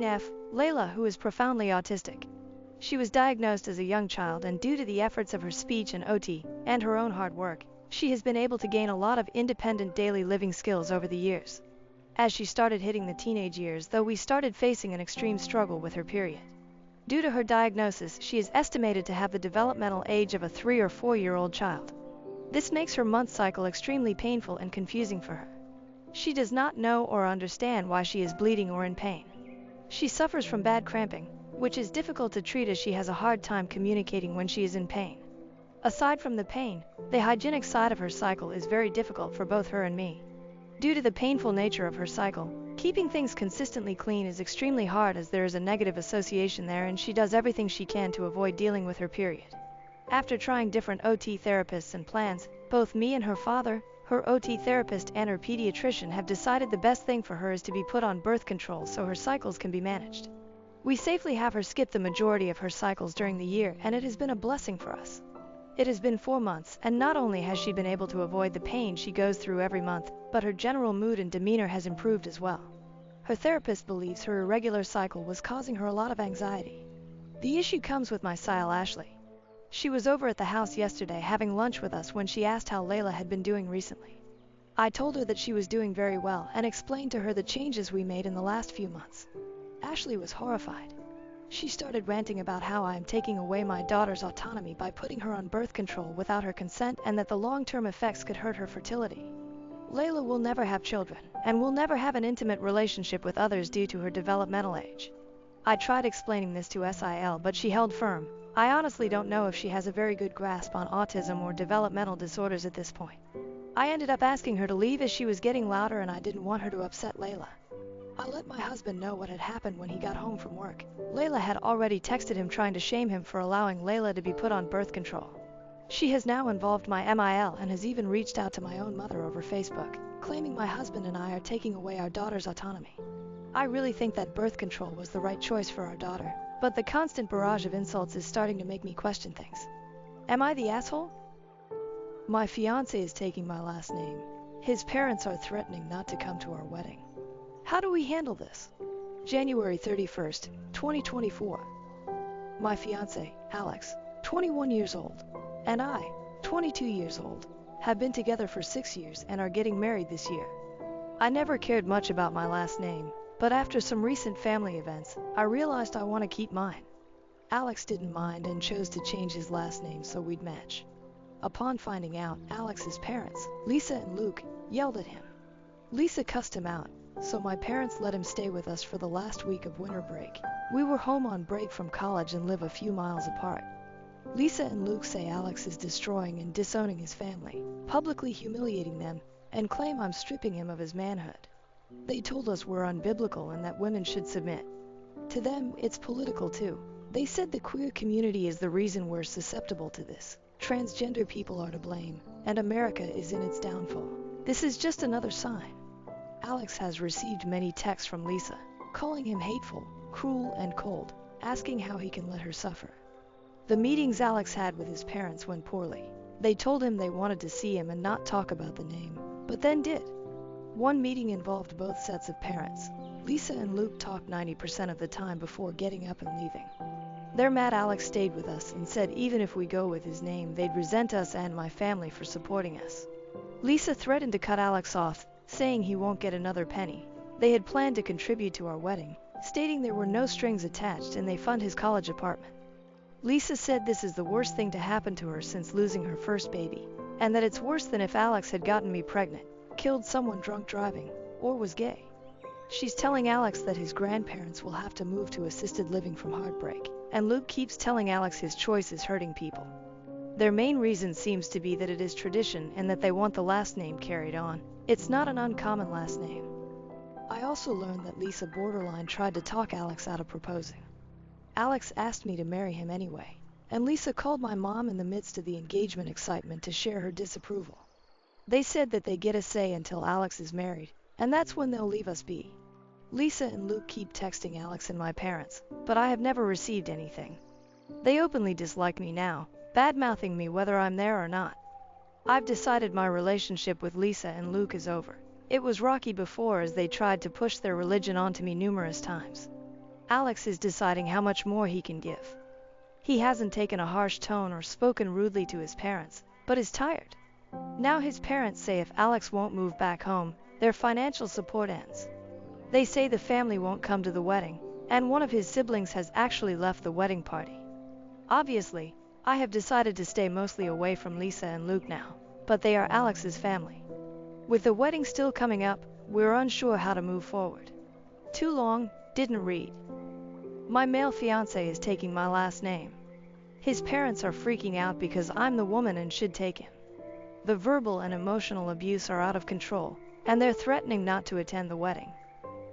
F. Layla, who is profoundly autistic. She was diagnosed as a young child, and due to the efforts of her speech and OT, and her own hard work, she has been able to gain a lot of independent daily living skills over the years. As she started hitting the teenage years, though, we started facing an extreme struggle with her period. Due to her diagnosis, she is estimated to have the developmental age of a 3 or 4-year-old child. This makes her month cycle extremely painful and confusing for her. She does not know or understand why she is bleeding or in pain. She suffers from bad cramping, which is difficult to treat as she has a hard time communicating when she is in pain. Aside from the pain, the hygienic side of her cycle is very difficult for both her and me. Due to the painful nature of her cycle, keeping things consistently clean is extremely hard, as there is a negative association there, and she does everything she can to avoid dealing with her period. After trying different OT therapists and plans, both me and her father, her OT therapist, and her pediatrician have decided the best thing for her is to be put on birth control so her cycles can be managed. We safely have her skip the majority of her cycles during the year, and it has been a blessing for us. It has been 4 months, and not only has she been able to avoid the pain she goes through every month, but her general mood and demeanor has improved as well. Her therapist believes her irregular cycle was causing her a lot of anxiety. The issue comes with my Sile Ashley. She was over at the house yesterday having lunch with us when she asked how Layla had been doing recently. I told her that she was doing very well and explained to her the changes we made in the last few months. Ashley was horrified. She started ranting about how I am taking away my daughter's autonomy by putting her on birth control without her consent, and that the long-term effects could hurt her fertility. Layla will never have children, and will never have an intimate relationship with others due to her developmental age. I tried explaining this to Sil, but she held firm. I honestly don't know if she has a very good grasp on autism or developmental disorders at this point. I ended up asking her to leave as she was getting louder, and I didn't want her to upset Layla. I let my husband know what had happened when he got home from work. Layla had already texted him trying to shame him for allowing Layla to be put on birth control. She has now involved my MIL and has even reached out to my own mother over Facebook, claiming my husband and I are taking away our daughter's autonomy. I really think that birth control was the right choice for our daughter, but the constant barrage of insults is starting to make me question things. Am I the asshole? My fiancé is taking my last name. His parents are threatening not to come to our wedding. How do we handle this? January 31st, 2024. My fiancé, Alex, 21 years old, and I, 22 years old, have been together for 6 years and are getting married this year. I never cared much about my last name, but after some recent family events, I realized I want to keep mine. Alex didn't mind and chose to change his last name so we'd match. Upon finding out, Alex's parents, Lisa and Luke, yelled at him. Lisa cussed him out, so my parents let him stay with us for the last week of winter break. We were home on break from college and live a few miles apart. Lisa and Luke say Alex is destroying and disowning his family, publicly humiliating them, and claim I'm stripping him of his manhood. They told us we're unbiblical and that women should submit. To them, it's political too. They said the queer community is the reason we're susceptible to this. Transgender people are to blame, and America is in its downfall. This is just another sign. Alex has received many texts from Lisa, calling him hateful, cruel, and cold, asking how he can let her suffer. The meetings Alex had with his parents went poorly. They told him they wanted to see him and not talk about the name, but then did. One meeting involved both sets of parents. Lisa and Luke talked 90% of the time before getting up and leaving. They're mad Alex stayed with us and said even if we go with his name, they'd resent us and my family for supporting us. Lisa threatened to cut Alex off, saying he won't get another penny. They had planned to contribute to our wedding, stating there were no strings attached and they fund his college apartment. Lisa said this is the worst thing to happen to her since losing her first baby, and that it's worse than if Alex had gotten me pregnant, killed someone drunk driving, or was gay. She's telling Alex that his grandparents will have to move to assisted living from heartbreak, and Luke keeps telling Alex his choice is hurting people. Their main reason seems to be that it is tradition and that they want the last name carried on. It's not an uncommon last name. I also learned that Lisa borderline tried to talk Alex out of proposing. Alex asked me to marry him anyway, and Lisa called my mom in the midst of the engagement excitement to share her disapproval. They said that they get a say until Alex is married, and that's when they'll leave us be. Lisa and Luke keep texting Alex and my parents, but I have never received anything. They openly dislike me now, bad-mouthing me whether I'm there or not. I've decided my relationship with Lisa and Luke is over. It was rocky before as they tried to push their religion onto me numerous times. Alex is deciding how much more he can give. He hasn't taken a harsh tone or spoken rudely to his parents, but is tired. Now his parents say if Alex won't move back home, their financial support ends. They say the family won't come to the wedding, and one of his siblings has actually left the wedding party. Obviously, I have decided to stay mostly away from Lisa and Luke now, but they are Alex's family. With the wedding still coming up, we're unsure how to move forward. Too long, didn't read. My male fiancé is taking my last name. His parents are freaking out because I'm the woman and should take him. The verbal and emotional abuse are out of control, and they're threatening not to attend the wedding.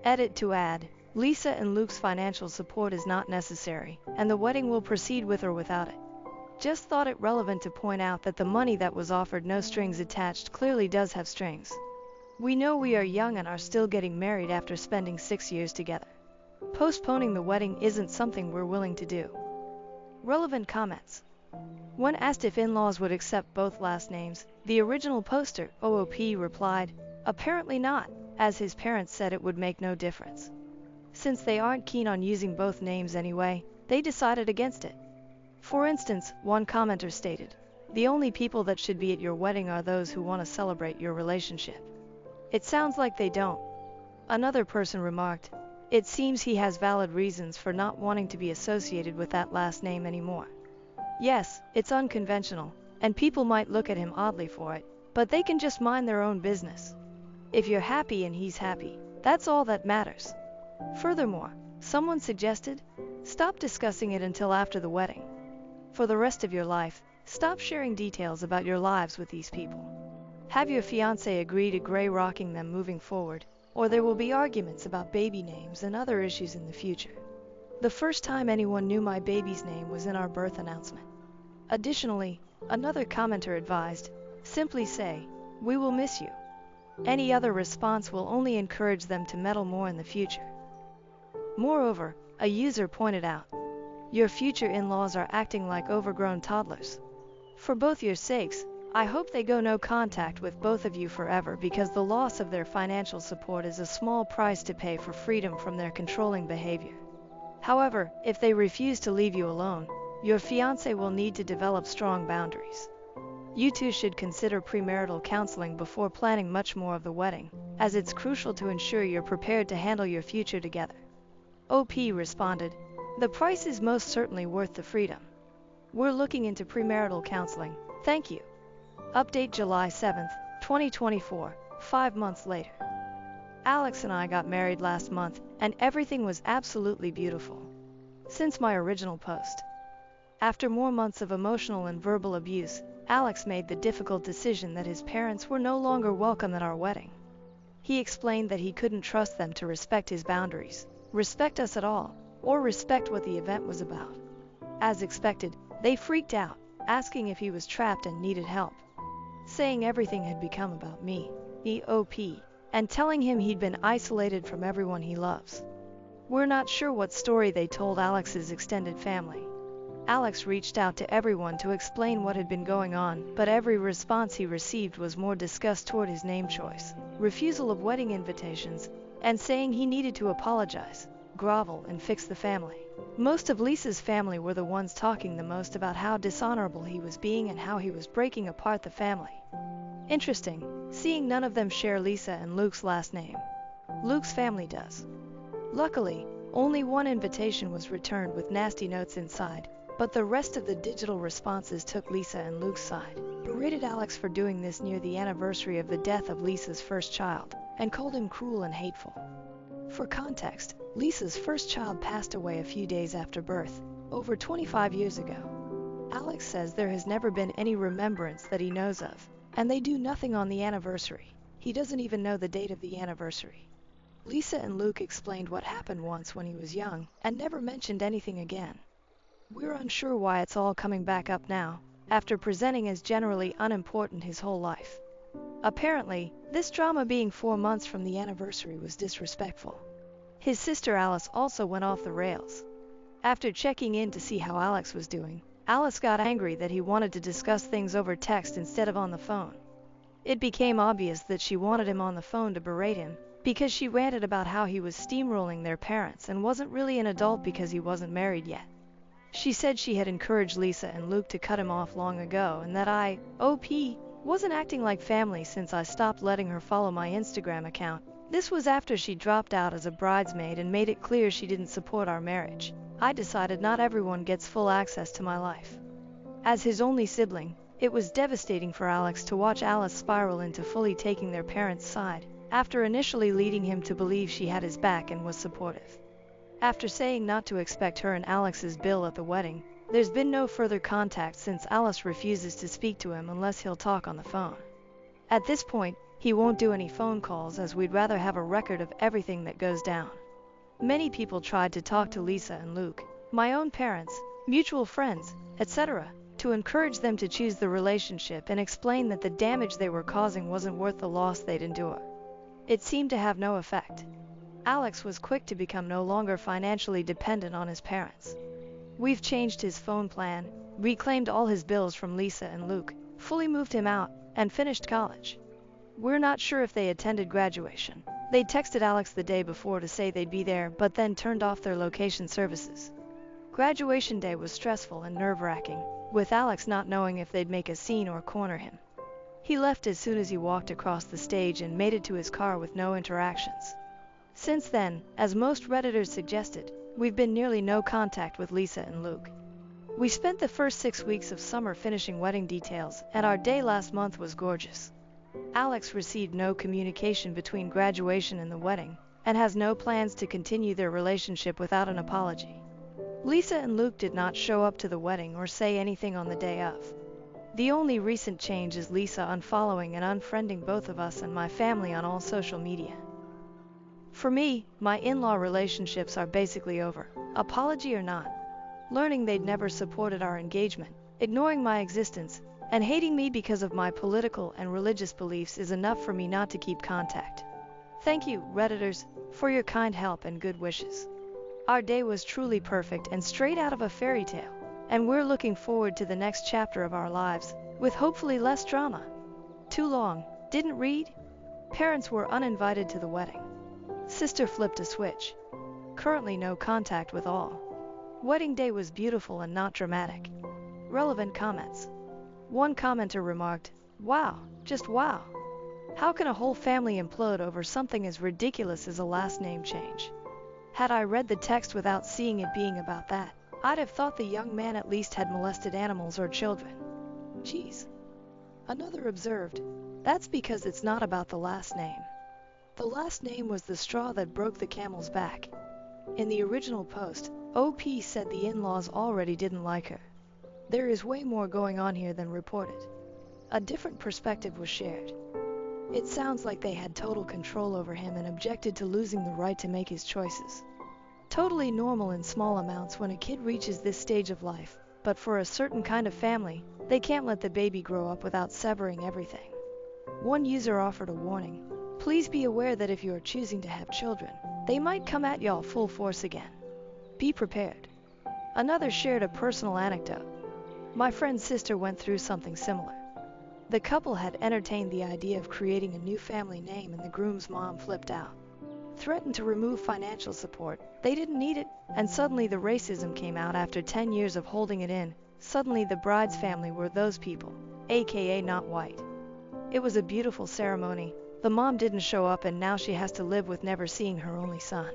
Edit to add, Lisa and Luke's financial support is not necessary, and the wedding will proceed with or without it. Just thought it relevant to point out that the money that was offered no strings attached clearly does have strings. We know we are young and are still getting married after spending 6 years together. Postponing the wedding isn't something we're willing to do. Relevant comments. When asked if in-laws would accept both last names, the original poster, OOP, replied, apparently not, as his parents said it would make no difference. Since they aren't keen on using both names anyway, they decided against it. For instance, one commenter stated, the only people that should be at your wedding are those who want to celebrate your relationship. It sounds like they don't. Another person remarked, it seems he has valid reasons for not wanting to be associated with that last name anymore. Yes, it's unconventional, and people might look at him oddly for it, but they can just mind their own business. If you're happy and he's happy, that's all that matters. Furthermore, someone suggested, stop discussing it until after the wedding. For the rest of your life, stop sharing details about your lives with these people. Have your fiancé agree to gray rocking them moving forward, or there will be arguments about baby names and other issues in the future. The first time anyone knew my baby's name was in our birth announcement. Additionally, another commenter advised, simply say, we will miss you. Any other response will only encourage them to meddle more in the future. Moreover, a user pointed out, your future in-laws are acting like overgrown toddlers. For both your sakes, I hope they go no contact with both of you forever because the loss of their financial support is a small price to pay for freedom from their controlling behavior. However, if they refuse to leave you alone, your fiancé will need to develop strong boundaries. You two should consider premarital counseling before planning much more of the wedding, as it's crucial to ensure you're prepared to handle your future together. OP responded, the price is most certainly worth the freedom. We're looking into premarital counseling, thank you. Update July 7, 2024, 5 months later. Alex and I got married last month, and everything was absolutely beautiful. Since my original post. After more months of emotional and verbal abuse, Alex made the difficult decision that his parents were no longer welcome at our wedding. He explained that he couldn't trust them to respect his boundaries, respect us at all, or respect what the event was about. As expected, they freaked out, asking if he was trapped and needed help, saying everything had become about me, EOP, and telling him he'd been isolated from everyone he loves. We're not sure what story they told Alex's extended family. Alex reached out to everyone to explain what had been going on, but every response he received was more disgust toward his name choice, refusal of wedding invitations, and saying he needed to apologize, grovel, and fix the family. Most of Lisa's family were the ones talking the most about how dishonorable he was being and how he was breaking apart the family. Interesting, seeing none of them share Lisa and Luke's last name. Luke's family does. Luckily, only one invitation was returned with nasty notes inside, but the rest of the digital responses took Lisa and Luke's side, berated Alex for doing this near the anniversary of the death of Lisa's first child, and called him cruel and hateful. For context, Lisa's first child passed away a few days after birth, over 25 years ago. Alex says there has never been any remembrance that he knows of, and they do nothing on the anniversary. He doesn't even know the date of the anniversary. Lisa and Luke explained what happened once when he was young, and never mentioned anything again. We're unsure why it's all coming back up now, after presenting as generally unimportant his whole life. Apparently, this drama being 4 months from the anniversary was disrespectful. His sister Alice also went off the rails. After checking in to see how Alex was doing, Alice got angry that he wanted to discuss things over text instead of on the phone. It became obvious that she wanted him on the phone to berate him, because she ranted about how he was steamrolling their parents and wasn't really an adult because he wasn't married yet. She said she had encouraged Lisa and Luke to cut him off long ago and that I, OP, wasn't acting like family since I stopped letting her follow my Instagram account. This was after she dropped out as a bridesmaid and made it clear she didn't support our marriage. I decided not everyone gets full access to my life. As his only sibling, it was devastating for Alex to watch Alice spiral into fully taking their parents' side, after initially leading him to believe she had his back and was supportive. After saying not to expect her and Alex's bill at the wedding, there's been no further contact since Alice refuses to speak to him unless he'll talk on the phone. At this point, he won't do any phone calls as we'd rather have a record of everything that goes down. Many people tried to talk to Lisa and Luke, my own parents, mutual friends, etc., to encourage them to choose the relationship and explain that the damage they were causing wasn't worth the loss they'd endure. It seemed to have no effect. Alex was quick to become no longer financially dependent on his parents. We've changed his phone plan, reclaimed all his bills from Lisa and Luke, fully moved him out, and finished college. We're not sure if they attended graduation. They texted Alex the day before to say they'd be there, but then turned off their location services. Graduation day was stressful and nerve-wracking, with Alex not knowing if they'd make a scene or corner him. He left as soon as he walked across the stage and made it to his car with no interactions. Since then, as most Redditors suggested, we've been nearly no contact with Lisa and Luke. We spent the first 6 weeks of summer finishing wedding details, and our day last month was gorgeous. Alex received no communication between graduation and the wedding, and has no plans to continue their relationship without an apology. Lisa and Luke did not show up to the wedding or say anything on the day of. The only recent change is Lisa unfollowing and unfriending both of us and my family on all social media. For me, my in-law relationships are basically over, apology or not. Learning they'd never supported our engagement, ignoring my existence, and hating me because of my political and religious beliefs is enough for me not to keep contact. Thank you, Redditors, for your kind help and good wishes. Our day was truly perfect and straight out of a fairy tale, and we're looking forward to the next chapter of our lives, with hopefully less drama. Too long, didn't read? Parents were uninvited to the wedding. Sister flipped a switch. Currently no contact with all. Wedding day was beautiful and not dramatic. Relevant comments. One commenter remarked, "Wow, just wow. How can a whole family implode over something as ridiculous as a last name change?" Had I read the text without seeing it being about that, I'd have thought the young man at least had molested animals or children. Geez. Another observed, "That's because it's not about the last name. The last name was the straw that broke the camel's back." In the original post, OP said the in-laws already didn't like her. There is way more going on here than reported. A different perspective was shared. It sounds like they had total control over him and objected to losing the right to make his choices. Totally normal in small amounts when a kid reaches this stage of life, but for a certain kind of family, they can't let the baby grow up without severing everything. One user offered a warning. Please be aware that if you are choosing to have children, they might come at y'all full force again. Be prepared. Another shared a personal anecdote. My friend's sister went through something similar. The couple had entertained the idea of creating a new family name and the groom's mom flipped out. Threatened to remove financial support, they didn't need it, and suddenly the racism came out after 10 years of holding it in. Suddenly the bride's family were those people, aka not white. It was a beautiful ceremony. The mom didn't show up and now she has to live with never seeing her only son.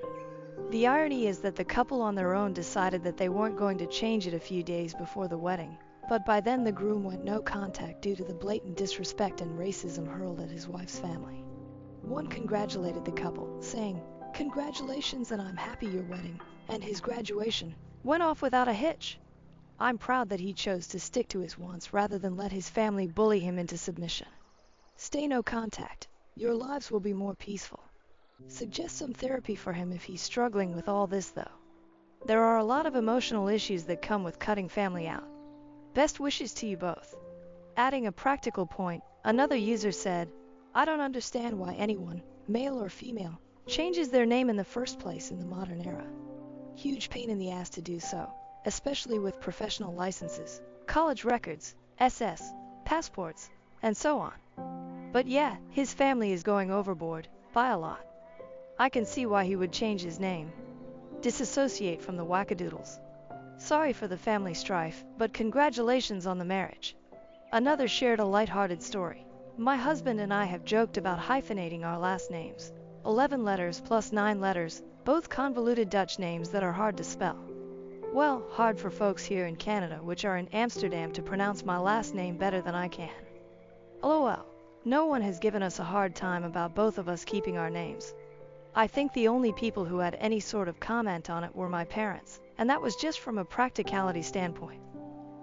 The irony is that the couple on their own decided that they weren't going to change it a few days before the wedding, but by then the groom went no contact due to the blatant disrespect and racism hurled at his wife's family. One congratulated the couple, saying, "Congratulations and I'm happy your wedding, and his graduation, went off without a hitch." I'm proud that he chose to stick to his wants rather than let his family bully him into submission. Stay no contact. Your lives will be more peaceful. Suggest some therapy for him if he's struggling with all this though. There are a lot of emotional issues that come with cutting family out. Best wishes to you both. Adding a practical point, another user said, "I don't understand why anyone, male or female, changes their name in the first place in the modern era. Huge pain in the ass to do so, especially with professional licenses, college records, SS, passports, and so on. But yeah, his family is going overboard, by a lot." I can see why he would change his name. Disassociate from the wackadoodles. Sorry for the family strife, but congratulations on the marriage. Another shared a lighthearted story. My husband and I have joked about hyphenating our last names. 11 letters plus 9 letters, both convoluted Dutch names that are hard to spell. Well, hard for folks here in Canada which are in Amsterdam to pronounce my last name better than I can. LOL. No one has given us a hard time about both of us keeping our names. I think the only people who had any sort of comment on it were my parents, and that was just from a practicality standpoint.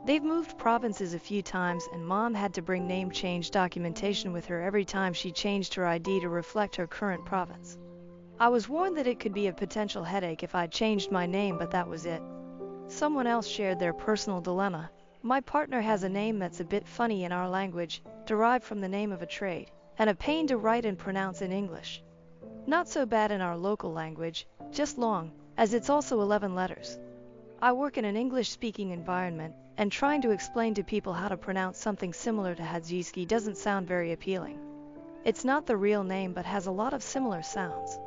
They've moved provinces a few times and Mom had to bring name change documentation with her every time she changed her ID to reflect her current province. I was warned that it could be a potential headache if I changed my name, but that was it. Someone else shared their personal dilemma. My partner has a name that's a bit funny in our language, derived from the name of a trade, and a pain to write and pronounce in English. Not so bad in our local language, just long, as it's also 11 letters. I work in an English-speaking environment, and trying to explain to people how to pronounce something similar to Hadzinski doesn't sound very appealing. It's not the real name but has a lot of similar sounds.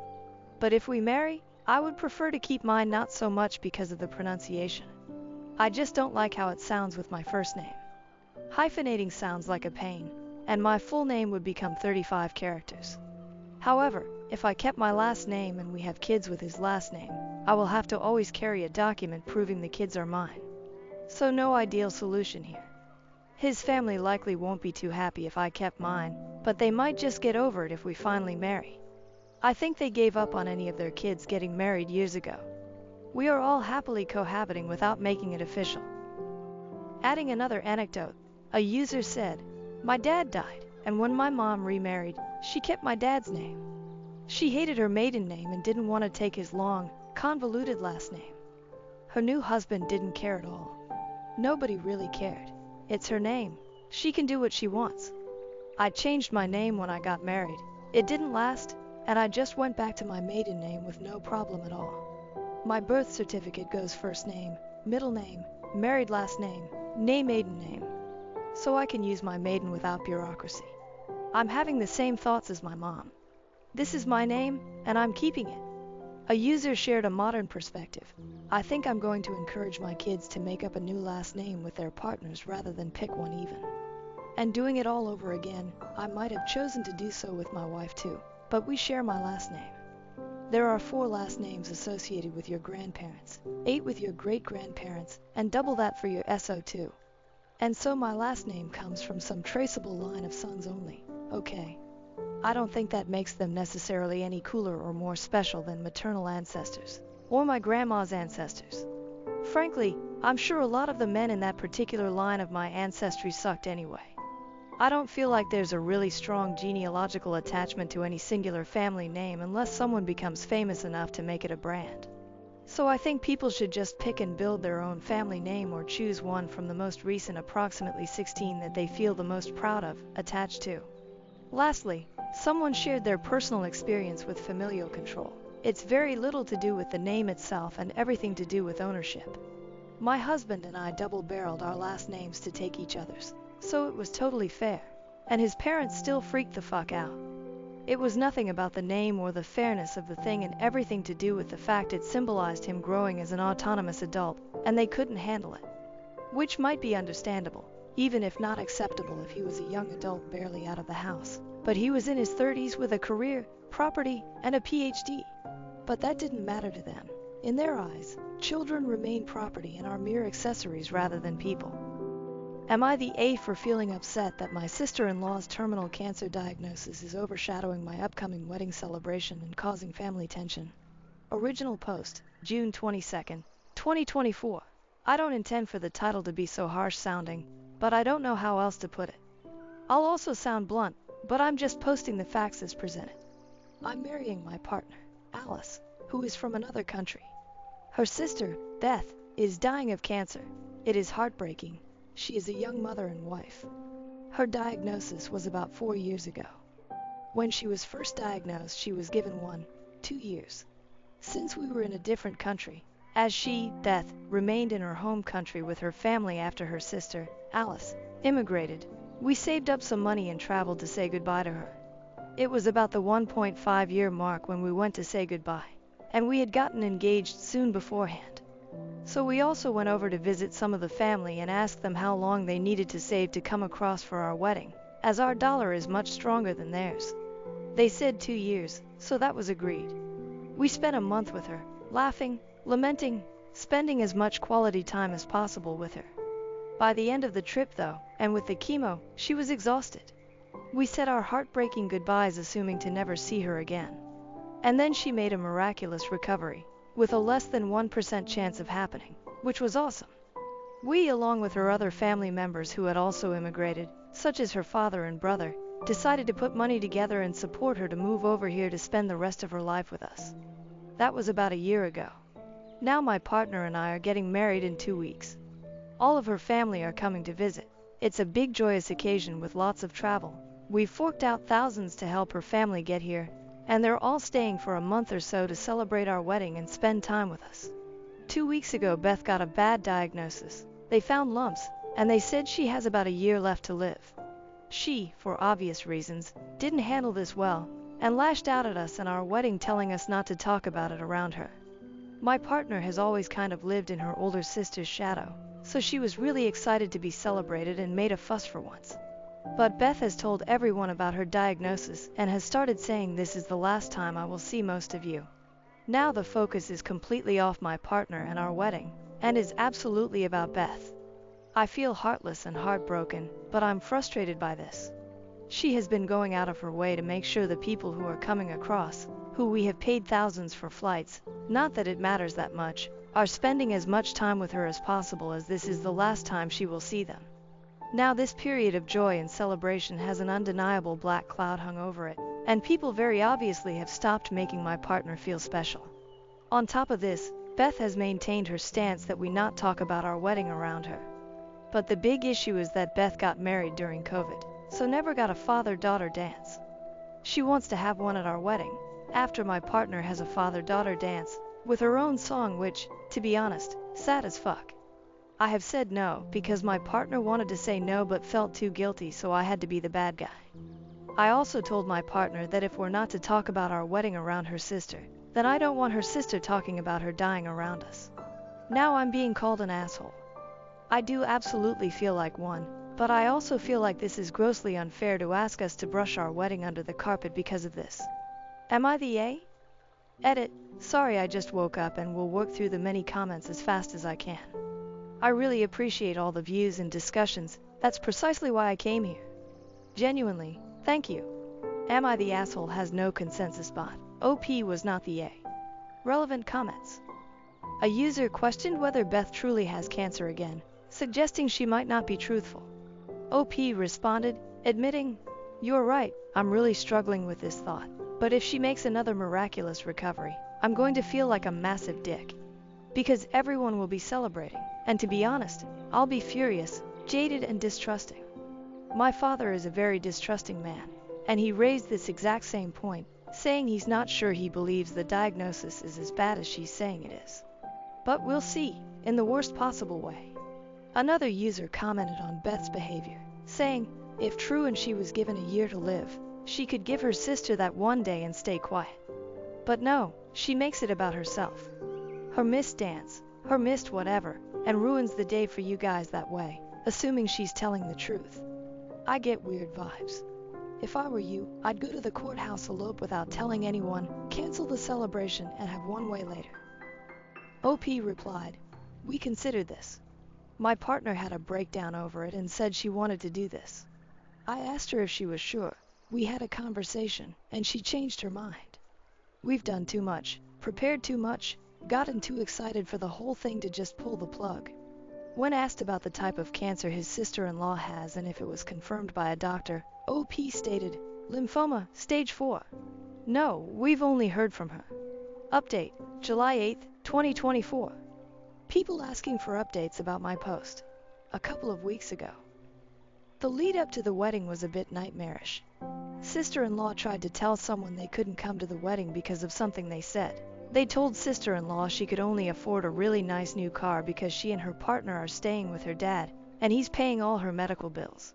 But if we marry, I would prefer to keep mine, not so much because of the pronunciation. I just don't like how it sounds with my first name. Hyphenating sounds like a pain, and my full name would become 35 characters. However, if I kept my last name and we have kids with his last name, I will have to always carry a document proving the kids are mine. So no ideal solution here. His family likely won't be too happy if I kept mine, but they might just get over it if we finally marry. I think they gave up on any of their kids getting married years ago. We are all happily cohabiting without making it official. Adding another anecdote, a user said, "My dad died, and when my mom remarried, she kept my dad's name. She hated her maiden name and didn't want to take his long, convoluted last name. Her new husband didn't care at all. Nobody really cared. It's her name. She can do what she wants. I changed my name when I got married. It didn't last, and I just went back to my maiden name with no problem at all. My birth certificate goes first name, middle name, married last name, maiden name. So I can use my maiden without bureaucracy. I'm having the same thoughts as my mom. This is my name, and I'm keeping it." A user shared a modern perspective. "I think I'm going to encourage my kids to make up a new last name with their partners rather than pick one even. And doing it all over again, I might have chosen to do so with my wife too, but we share my last name. There are 4 last names associated with your grandparents, 8 with your great-grandparents, and double that for your SO2. And so my last name comes from some traceable line of sons only. Okay. I don't think that makes them necessarily any cooler or more special than maternal ancestors, or my grandma's ancestors. Frankly, I'm sure a lot of the men in that particular line of my ancestry sucked anyway. I don't feel like there's a really strong genealogical attachment to any singular family name unless someone becomes famous enough to make it a brand. So I think people should just pick and build their own family name or choose one from the most recent approximately 16 that they feel the most proud of, attached to." Lastly, someone shared their personal experience with familial control. "It's very little to do with the name itself and everything to do with ownership. My husband and I double-barreled our last names to take each other's, so it was totally fair, and his parents still freaked the fuck out. It was nothing about the name or the fairness of the thing and everything to do with the fact it symbolized him growing as an autonomous adult, and they couldn't handle it. Which might be understandable, even if not acceptable if he was a young adult barely out of the house. But he was in his 30s with a career, property, and a PhD. But that didn't matter to them. In their eyes, children remain property and are mere accessories rather than people. Am I the A for feeling upset that my sister-in-law's terminal cancer diagnosis is overshadowing my upcoming wedding celebration and causing family tension?" Original post, June 22, 2024. I don't intend for the title to be so harsh sounding, but I don't know how else to put it. I'll also sound blunt, but I'm just posting the facts as presented. I'm marrying my partner, Alice, who is from another country. Her sister, Beth, is dying of cancer. It is heartbreaking. She is a young mother and wife. Her diagnosis was about 4 years ago. When she was first diagnosed, she was given 2 years. Since we were in a different country, as she, Beth, remained in her home country with her family after her sister, Alice, immigrated, we saved up some money and traveled to say goodbye to her. It was about the 1.5-year mark when we went to say goodbye, and we had gotten engaged soon beforehand. So we also went over to visit some of the family and asked them how long they needed to save to come across for our wedding, as our dollar is much stronger than theirs. They said 2 years, so that was agreed. We spent a month with her, laughing, lamenting, spending as much quality time as possible with her. By the end of the trip though, and with the chemo, she was exhausted. We said our heartbreaking goodbyes assuming to never see her again. And then she made a miraculous recovery, with a less than 1% chance of happening, which was awesome. We, along with her other family members who had also immigrated, such as her father and brother, decided to put money together and support her to move over here to spend the rest of her life with us. That was about a year ago. Now my partner and I are getting married in 2 weeks. All of her family are coming to visit. It's a big joyous occasion with lots of travel. We've forked out thousands to help her family get here, and they're all staying for a month or so to celebrate our wedding and spend time with us. 2 weeks ago, Beth got a bad diagnosis. They found lumps, and they said she has about a year left to live. She, for obvious reasons, didn't handle this well, and lashed out at us and our wedding, telling us not to talk about it around her. My partner has always kind of lived in her older sister's shadow, so she was really excited to be celebrated and made a fuss for once. But Beth has told everyone about her diagnosis and has started saying, "This is the last time I will see most of you." Now the focus is completely off my partner and our wedding, and is absolutely about Beth. I feel heartless and heartbroken, but I'm frustrated by this. She has been going out of her way to make sure the people who are coming across, who we have paid thousands for flights, not that it matters that much, are spending as much time with her as possible, as this is the last time she will see them. Now this period of joy and celebration has an undeniable black cloud hung over it, and people very obviously have stopped making my partner feel special. On top of this, Beth has maintained her stance that we not talk about our wedding around her. But the big issue is that Beth got married during COVID, so never got a father-daughter dance. She wants to have one at our wedding, after my partner has a father-daughter dance, with her own song, which, to be honest, sad as fuck. I have said no, because my partner wanted to say no but felt too guilty, so I had to be the bad guy. I also told my partner that if we're not to talk about our wedding around her sister, then I don't want her sister talking about her dying around us. Now I'm being called an asshole. I do absolutely feel like one, but I also feel like this is grossly unfair to ask us to brush our wedding under the carpet because of this. Am I the A? Edit. Sorry, I just woke up and will work through the many comments as fast as I can. I really appreciate all the views and discussions. That's precisely why I came here. Genuinely, thank you. Am I the asshole has no consensus bot. OP was not the A. Relevant comments. A user questioned whether Beth truly has cancer again, suggesting she might not be truthful. OP responded, admitting, "You're right, I'm really struggling with this thought, but if she makes another miraculous recovery, I'm going to feel like a massive dick. Because everyone will be celebrating, and to be honest, I'll be furious, jaded and distrusting." My father is a very distrusting man, and he raised this exact same point, saying he's not sure he believes the diagnosis is as bad as she's saying it is. But we'll see, in the worst possible way. Another user commented on Beth's behavior, saying, if true and she was given a year to live, she could give her sister that one day and stay quiet. But no, she makes it about herself. Her missed dance, her missed whatever, and ruins the day for you guys that way, assuming she's telling the truth. I get weird vibes. If I were you, I'd go to the courthouse, elope without telling anyone, cancel the celebration, and have one way later. OP replied, "We considered this. My partner had a breakdown over it and said she wanted to do this. I asked her if she was sure. We had a conversation, and she changed her mind. We've done too much, prepared too much, gotten too excited for the whole thing to just pull the plug." When asked about the type of cancer his sister-in-law has and if it was confirmed by a doctor, OP stated, "Lymphoma, stage 4. No, we've only heard from her." Update, July 8, 2024. People asking for updates about my post. A couple of weeks ago. The lead up to the wedding was a bit nightmarish. Sister-in-law tried to tell someone they couldn't come to the wedding because of something they said. They told sister-in-law she could only afford a really nice new car because she and her partner are staying with her dad, and he's paying all her medical bills.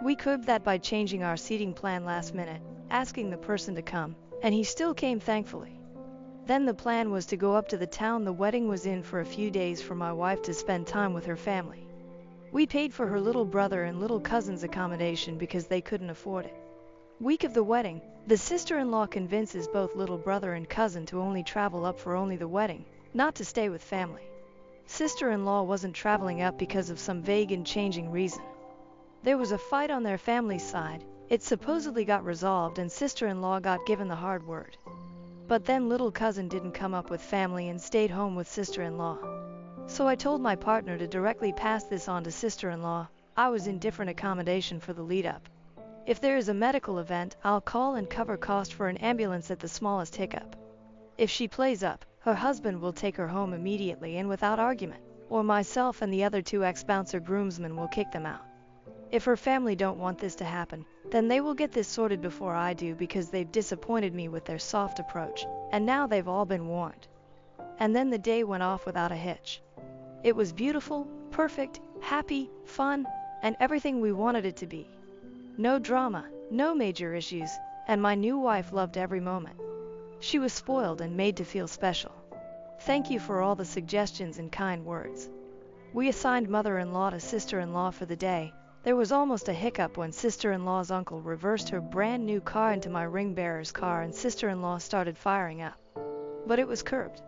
We curbed that by changing our seating plan last minute, asking the person to come, and he still came thankfully. Then the plan was to go up to the town the wedding was in for a few days for my wife to spend time with her family. We paid for her little brother and little cousin's accommodation because they couldn't afford it. Week of the wedding, the sister-in-law convinces both little brother and cousin to only travel up for only the wedding, not to stay with family. Sister-in-law wasn't traveling up because of some vague and changing reason. There was a fight on their family's side. It supposedly got resolved and sister-in-law got given the hard word. But then little cousin didn't come up with family and stayed home with sister-in-law. So I told my partner to directly pass this on to sister-in-law. I was in different accommodation for the lead-up. If there is a medical event, I'll call and cover cost for an ambulance at the smallest hiccup. If she plays up, her husband will take her home immediately and without argument, or myself and the other two ex-bouncer groomsmen will kick them out. If her family don't want this to happen, then they will get this sorted before I do because they've disappointed me with their soft approach, and now they've all been warned. And then the day went off without a hitch. It was beautiful, perfect, happy, fun, and everything we wanted it to be. No drama, no major issues, and my new wife loved every moment. She was spoiled and made to feel special. Thank you for all the suggestions and kind words. We assigned mother-in-law to sister-in-law for the day. There was almost a hiccup when sister-in-law's uncle reversed her brand new car into my ring-bearer's car and sister-in-law started firing up. But it was curbed.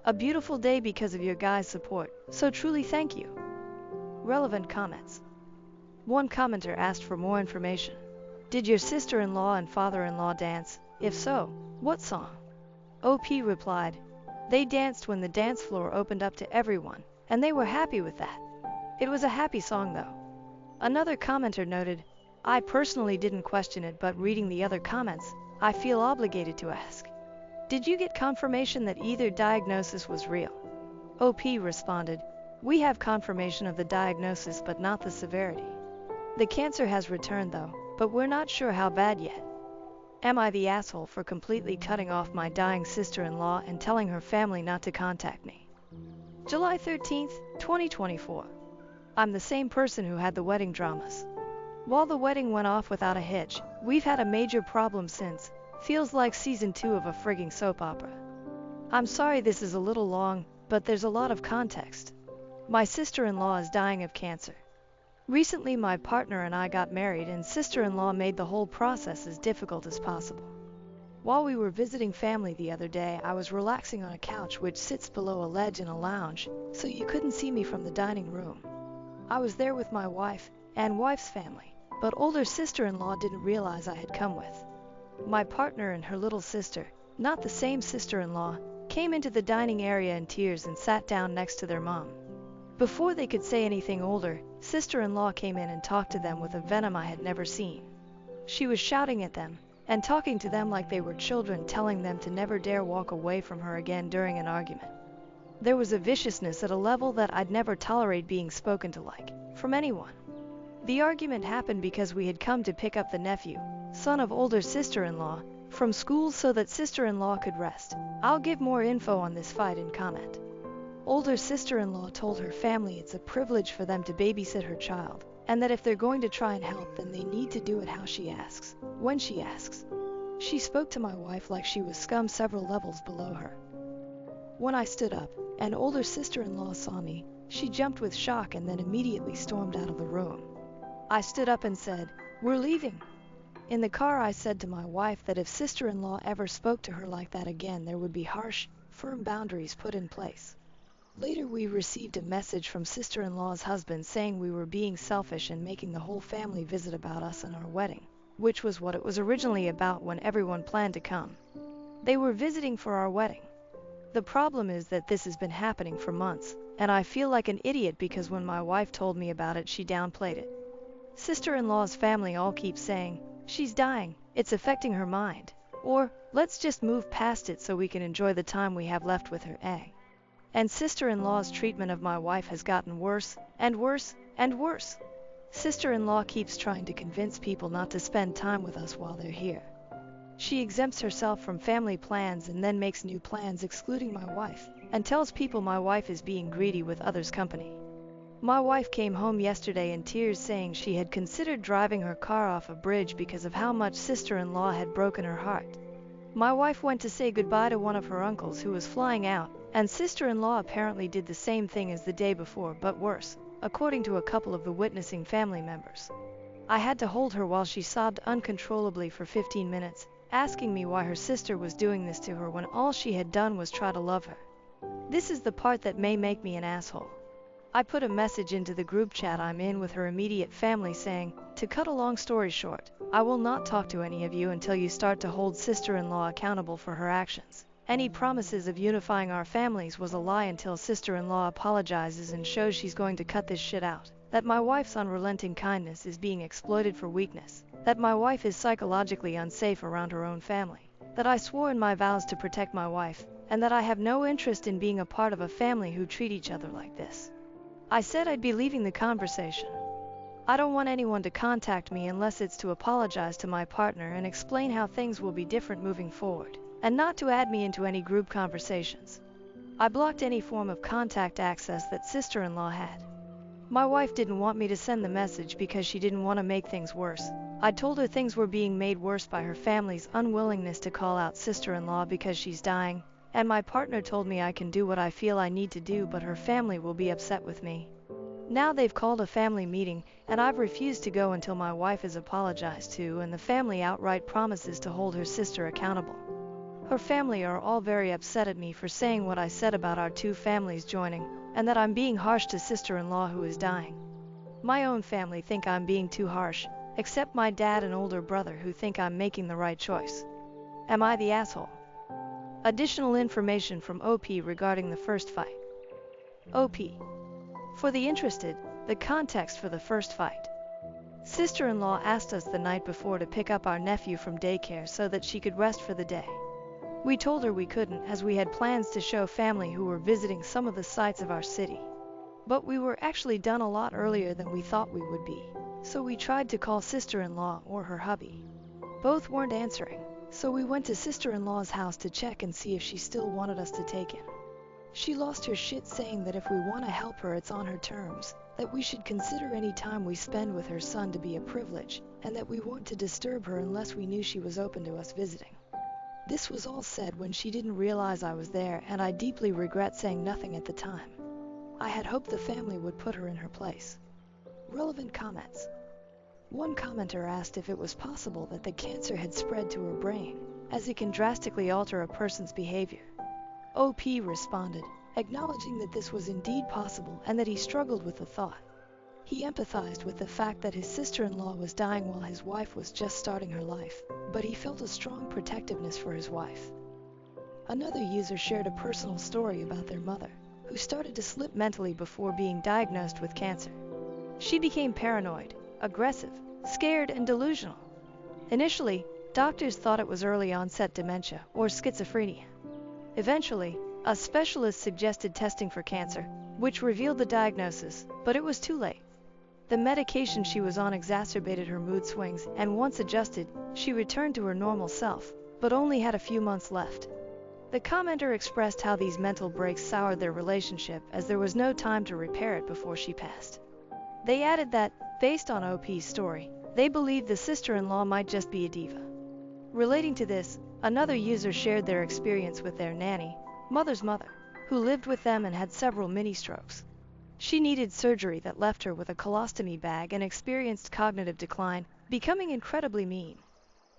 A beautiful day because of your guys' support, so truly thank you. Relevant comments. One commenter asked for more information. Did your sister-in-law and father-in-law dance? If so, what song? OP replied, they danced when the dance floor opened up to everyone, and they were happy with that. It was a happy song though. Another commenter noted, I personally didn't question it, but reading the other comments, I feel obligated to ask. Did you get confirmation that either diagnosis was real? OP responded, we have confirmation of the diagnosis but not the severity. The cancer has returned though, but we're not sure how bad yet. Am I the asshole for completely cutting off my dying sister-in-law and telling her family not to contact me? July 13th, 2024. I'm the same person who had the wedding dramas. While the wedding went off without a hitch, we've had a major problem since. Feels like season 2 of a frigging soap opera. I'm sorry this is a little long, but there's a lot of context. My sister-in-law is dying of cancer. Recently my partner and I got married and sister-in-law made the whole process as difficult as possible. While we were visiting family the other day, I was relaxing on a couch which sits below a ledge in a lounge, so you couldn't see me from the dining room. I was there with my wife and wife's family, but older sister-in-law didn't realize I had come with. My partner and her little sister, not the same sister-in-law, came into the dining area in tears and sat down next to their mom. Before they could say anything, older sister-in-law came in and talked to them with a venom I had never seen. She was shouting at them and talking to them like they were children, telling them to never dare walk away from her again during an argument. There was a viciousness at a level that I'd never tolerate being spoken to like, from anyone. The argument happened because we had come to pick up the nephew, son of older sister-in-law, from school so that sister-in-law could rest. I'll give more info on this fight in comment. Older sister-in-law told her family it's a privilege for them to babysit her child, and that if they're going to try and help, then they need to do it how she asks, when she asks. She spoke to my wife like she was scum several levels below her. When I stood up, and older sister-in-law saw me, she jumped with shock and then immediately stormed out of the room. I stood up and said, we're leaving. In the car I said to my wife that if sister-in-law ever spoke to her like that again, there would be harsh, firm boundaries put in place. Later we received a message from sister-in-law's husband saying we were being selfish and making the whole family visit about us and our wedding, which was what it was originally about when everyone planned to come. They were visiting for our wedding. The problem is that this has been happening for months, and I feel like an idiot because when my wife told me about it, she downplayed it. Sister-in-law's family all keep saying, she's dying, it's affecting her mind, or, let's just move past it so we can enjoy the time we have left with her, And sister-in-law's treatment of my wife has gotten worse, and worse, and worse. Sister-in-law keeps trying to convince people not to spend time with us while they're here. She exempts herself from family plans and then makes new plans excluding my wife, and tells people my wife is being greedy with others' company. My wife came home yesterday in tears saying she had considered driving her car off a bridge because of how much sister-in-law had broken her heart. My wife went to say goodbye to one of her uncles who was flying out, and sister-in-law apparently did the same thing as the day before, but worse, according to a couple of the witnessing family members. I had to hold her while she sobbed uncontrollably for 15 minutes, asking me why her sister was doing this to her when all she had done was try to love her. This is the part that may make me an asshole. I put a message into the group chat I'm in with her immediate family saying, to cut a long story short, I will not talk to any of you until you start to hold sister-in-law accountable for her actions. Any promises of unifying our families was a lie until sister-in-law apologizes and shows she's going to cut this shit out. That my wife's unrelenting kindness is being exploited for weakness. That my wife is psychologically unsafe around her own family. That I swore in my vows to protect my wife, and that I have no interest in being a part of a family who treat each other like this. I said I'd be leaving the conversation. I don't want anyone to contact me unless it's to apologize to my partner and explain how things will be different moving forward, and not to add me into any group conversations. I blocked any form of contact access that sister-in-law had. My wife didn't want me to send the message because she didn't want to make things worse. I told her things were being made worse by her family's unwillingness to call out sister-in-law because she's dying, and my partner told me I can do what I feel I need to do, but her family will be upset with me. Now they've called a family meeting, and I've refused to go until my wife is apologized to and the family outright promises to hold her sister accountable. Her family are all very upset at me for saying what I said about our two families joining, and that I'm being harsh to sister-in-law who is dying. My own family think I'm being too harsh, except my dad and older brother who think I'm making the right choice. Am I the asshole? Additional information from OP regarding the first fight. OP. For the interested, the context for the first fight. Sister-in-law asked us the night before to pick up our nephew from daycare so that she could rest for the day. We told her we couldn't as we had plans to show family who were visiting some of the sights of our city. But we were actually done a lot earlier than we thought we would be, so we tried to call sister-in-law or her hubby. Both weren't answering, so we went to sister-in-law's house to check and see if she still wanted us to take him. She lost her shit saying that if we want to help her it's on her terms, that we should consider any time we spend with her son to be a privilege, and that we weren't to disturb her unless we knew she was open to us visiting. This was all said when she didn't realize I was there, and I deeply regret saying nothing at the time. I had hoped the family would put her in her place. Relevant comments. One commenter asked if it was possible that the cancer had spread to her brain, as it can drastically alter a person's behavior. OP responded, acknowledging that this was indeed possible and that he struggled with the thought. He empathized with the fact that his sister-in-law was dying while his wife was just starting her life, but he felt a strong protectiveness for his wife. Another user shared a personal story about their mother, who started to slip mentally before being diagnosed with cancer. She became paranoid, aggressive, scared, and delusional. Initially, doctors thought it was early onset dementia or schizophrenia. Eventually, a specialist suggested testing for cancer, which revealed the diagnosis, but it was too late. The medication she was on exacerbated her mood swings, and once adjusted, she returned to her normal self, but only had a few months left. The commenter expressed how these mental breaks soured their relationship as there was no time to repair it before she passed. They added that, based on OP's story, they believed the sister-in-law might just be a diva. Relating to this, another user shared their experience with their nanny, mother's mother, who lived with them and had several mini-strokes. She needed surgery that left her with a colostomy bag and experienced cognitive decline, becoming incredibly mean.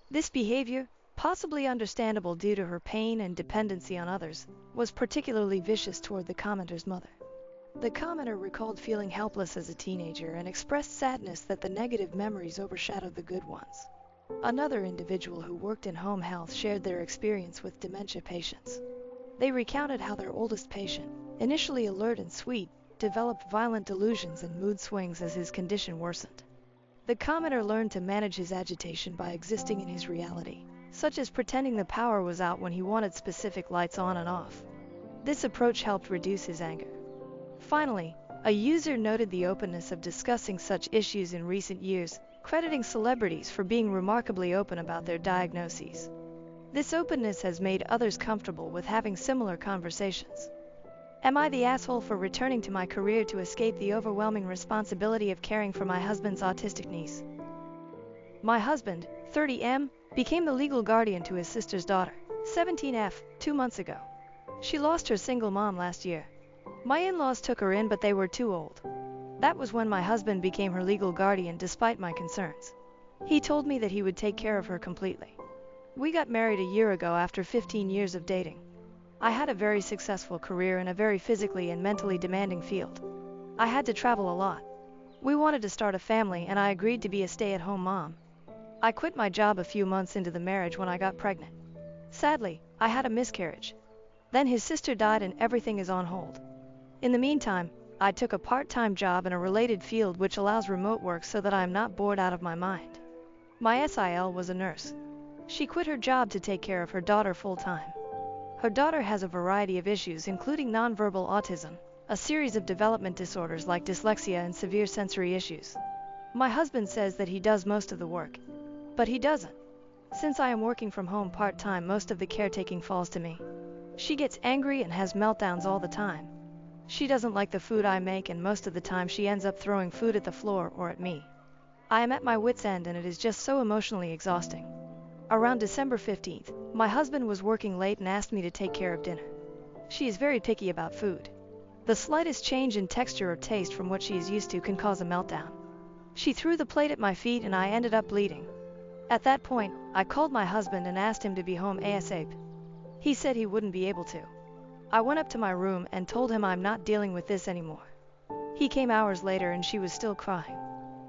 This behavior, possibly understandable due to her pain and dependency on others, was particularly vicious toward the commenter's mother. The commenter recalled feeling helpless as a teenager and expressed sadness that the negative memories overshadowed the good ones. Another individual who worked in home health shared their experience with dementia patients. They recounted how their oldest patient, initially alert and sweet, developed violent delusions and mood swings as his condition worsened. The commenter learned to manage his agitation by existing in his reality, such as pretending the power was out when he wanted specific lights on and off. This approach helped reduce his anger. Finally, a user noted the openness of discussing such issues in recent years, crediting celebrities for being remarkably open about their diagnoses. This openness has made others comfortable with having similar conversations. Am I the asshole for returning to my career to escape the overwhelming responsibility of caring for my husband's autistic niece? My husband, 30M, became the legal guardian to his sister's daughter, 17F, 2 months ago. She lost her single mom last year. My in-laws took her in, but they were too old. That was when my husband became her legal guardian despite my concerns. He told me that he would take care of her completely. We got married a year ago after 15 years of dating. I had a very successful career in a very physically and mentally demanding field. I had to travel a lot. We wanted to start a family and I agreed to be a stay-at-home mom. I quit my job a few months into the marriage when I got pregnant. Sadly, I had a miscarriage. Then his sister died and everything is on hold. In the meantime, I took a part-time job in a related field which allows remote work so that I am not bored out of my mind. My SIL was a nurse. She quit her job to take care of her daughter full-time. Her daughter has a variety of issues including nonverbal autism, a series of development disorders like dyslexia and severe sensory issues. My husband says that he does most of the work, but he doesn't. Since I am working from home part-time, most of the caretaking falls to me. She gets angry and has meltdowns all the time. She doesn't like the food I make and most of the time she ends up throwing food at the floor or at me. I am at my wit's end and it is just so emotionally exhausting. Around December 15th, my husband was working late and asked me to take care of dinner. She is very picky about food. The slightest change in texture or taste from what she is used to can cause a meltdown. She threw the plate at my feet and I ended up bleeding. At that point, I called my husband and asked him to be home ASAP. He said he wouldn't be able to. I went up to my room and told him I'm not dealing with this anymore. He came hours later and she was still crying.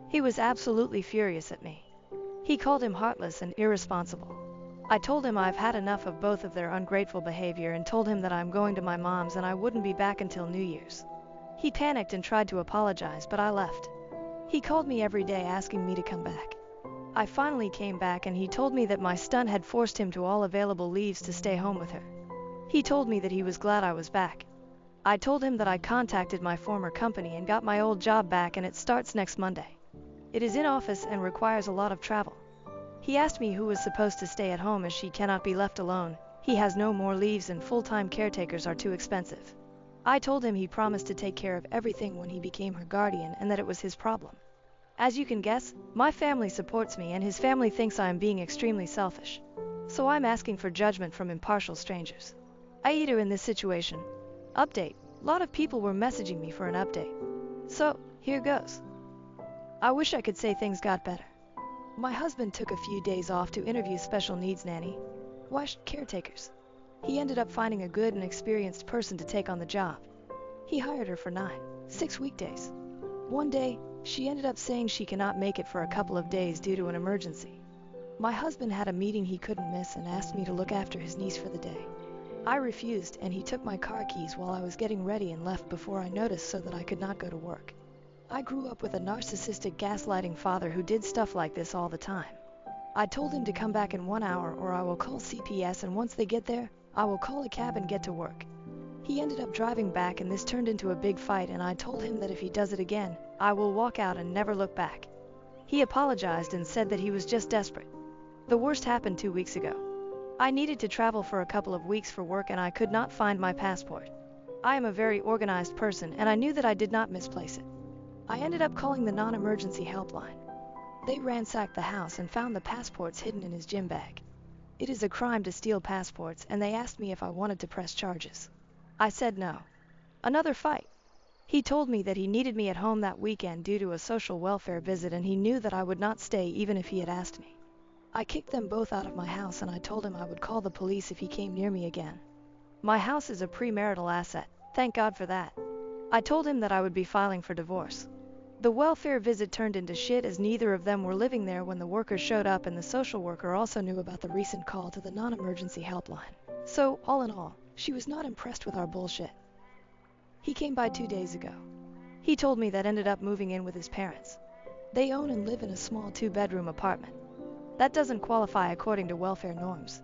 He was absolutely furious at me. He called him heartless and irresponsible. I told him I've had enough of both of their ungrateful behavior and told him that I'm going to my mom's and I wouldn't be back until New Year's. He panicked and tried to apologize, but I left. He called me every day asking me to come back. I finally came back and he told me that my stunt had forced him to all available leaves to stay home with her. He told me that he was glad I was back. I told him that I contacted my former company and got my old job back and it starts next Monday. It is in office and requires a lot of travel. He asked me who was supposed to stay at home as she cannot be left alone. He has no more leaves and full-time caretakers are too expensive. I told him he promised to take care of everything when he became her guardian and that it was his problem. As you can guess, my family supports me and his family thinks I am being extremely selfish. So I'm asking for judgment from impartial strangers. AITA in this situation. Update. Lot of people were messaging me for an update. So, here goes. I wish I could say things got better. My husband took a few days off to interview special needs nanny caretakers. He ended up finding a good and experienced person to take on the job. He hired her for 6 weekdays. One day, she ended up saying she cannot make it for a couple of days due to an emergency. My husband had a meeting he couldn't miss and asked me to look after his niece for the day. I refused and he took my car keys while I was getting ready and left before I noticed so that I could not go to work. I grew up with a narcissistic gaslighting father who did stuff like this all the time. I told him to come back in 1 hour or I will call CPS and once they get there, I will call a cab and get to work. He ended up driving back and this turned into a big fight and I told him that if he does it again, I will walk out and never look back. He apologized and said that he was just desperate. The worst happened 2 weeks ago. I needed to travel for a couple of weeks for work and I could not find my passport. I am a very organized person and I knew that I did not misplace it. I ended up calling the non-emergency helpline. They ransacked the house and found the passports hidden in his gym bag. It is a crime to steal passports and they asked me if I wanted to press charges. I said no. Another fight. He told me that he needed me at home that weekend due to a social welfare visit and he knew that I would not stay even if he had asked me. I kicked them both out of my house and I told him I would call the police if he came near me again. My house is a premarital asset, thank God for that. I told him that I would be filing for divorce. The welfare visit turned into shit as neither of them were living there when the workers showed up and the social worker also knew about the recent call to the non-emergency helpline. So, all in all, she was not impressed with our bullshit. He came by 2 days ago. He told me that ended up moving in with his parents. They own and live in a small 2-bedroom apartment. That doesn't qualify according to welfare norms.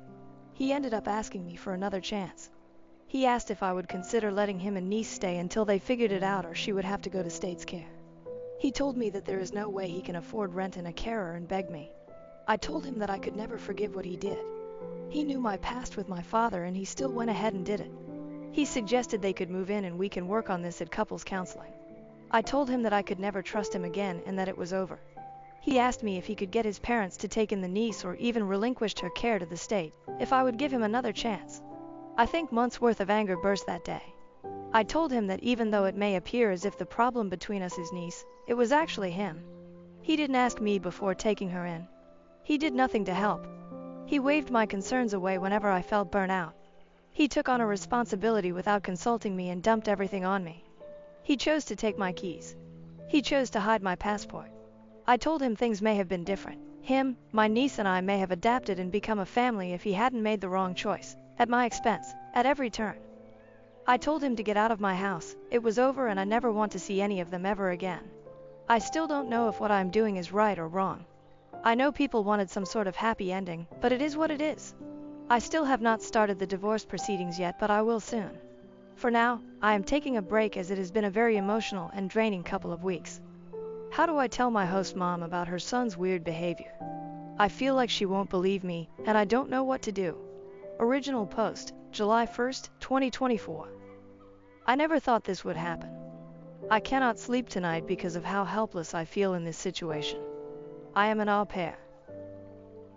He ended up asking me for another chance. He asked if I would consider letting him and niece stay until they figured it out or she would have to go to state's care. He told me that there is no way he can afford rent and a carer and begged me. I told him that I could never forgive what he did. He knew my past with my father and he still went ahead and did it. He suggested they could move in and we can work on this at couples counseling. I told him that I could never trust him again and that it was over. He asked me if he could get his parents to take in the niece or even relinquish her care to the state, if I would give him another chance. I think months' worth of anger burst that day. I told him that even though it may appear as if the problem between us is niece, it was actually him. He didn't ask me before taking her in. He did nothing to help. He waved my concerns away whenever I felt burnt out. He took on a responsibility without consulting me and dumped everything on me. He chose to take my keys. He chose to hide my passport. I told him things may have been different. Him, my niece and I may have adapted and become a family if he hadn't made the wrong choice, at my expense, at every turn. I told him to get out of my house, it was over and I never want to see any of them ever again. I still don't know if what I'm doing is right or wrong. I know people wanted some sort of happy ending, but it is what it is. I still have not started the divorce proceedings yet, but I will soon. For now, I am taking a break as it has been a very emotional and draining couple of weeks. How do I tell my host mom about her son's weird behavior? I feel like she won't believe me, and I don't know what to do. Original post, July 1st, 2024. I never thought this would happen. I cannot sleep tonight because of how helpless I feel in this situation. I am an au pair.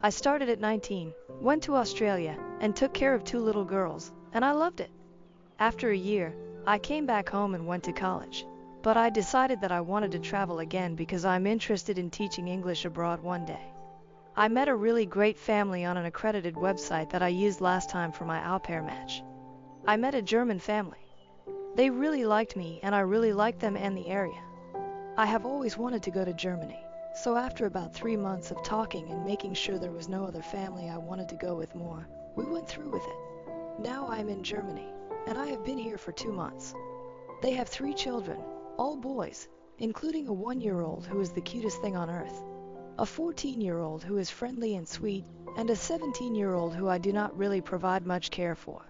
I started at 19, went to Australia, and took care of 2 little girls, and I loved it. After a year, I came back home and went to college. But I decided that I wanted to travel again because I'm interested in teaching English abroad one day. I met a really great family on an accredited website that I used last time for my au pair match. I met a German family. They really liked me and I really liked them and the area. I have always wanted to go to Germany, so after about 3 months of talking and making sure there was no other family I wanted to go with more, we went through with it. Now I am in Germany, and I have been here for 2 months. They have 3 children. All boys, including a 1-year-old who is the cutest thing on earth, a 14-year-old who is friendly and sweet, and a 17-year-old who I do not really provide much care for.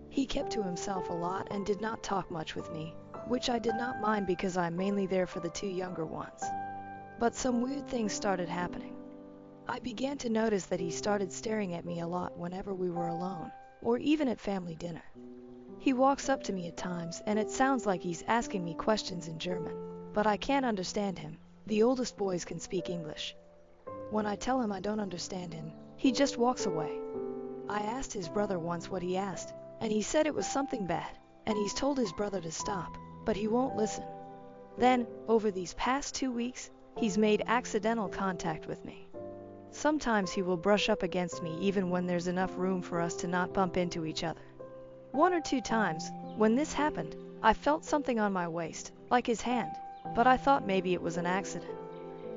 He kept to himself a lot and did not talk much with me, which I did not mind because I'm mainly there for the 2 younger ones. But some weird things started happening. I began to notice that he started staring at me a lot whenever we were alone, or even at family dinner. He walks up to me at times and it sounds like he's asking me questions in German, but I can't understand him. The oldest boys can speak English. When I tell him I don't understand him, he just walks away. I asked his brother once what he asked, and he said it was something bad, and he's told his brother to stop, but he won't listen. Then, over these past 2 weeks, he's made accidental contact with me. Sometimes he will brush up against me even when there's enough room for us to not bump into each other. 1 or 2 times, when this happened, I felt something on my waist, like his hand, but I thought maybe it was an accident.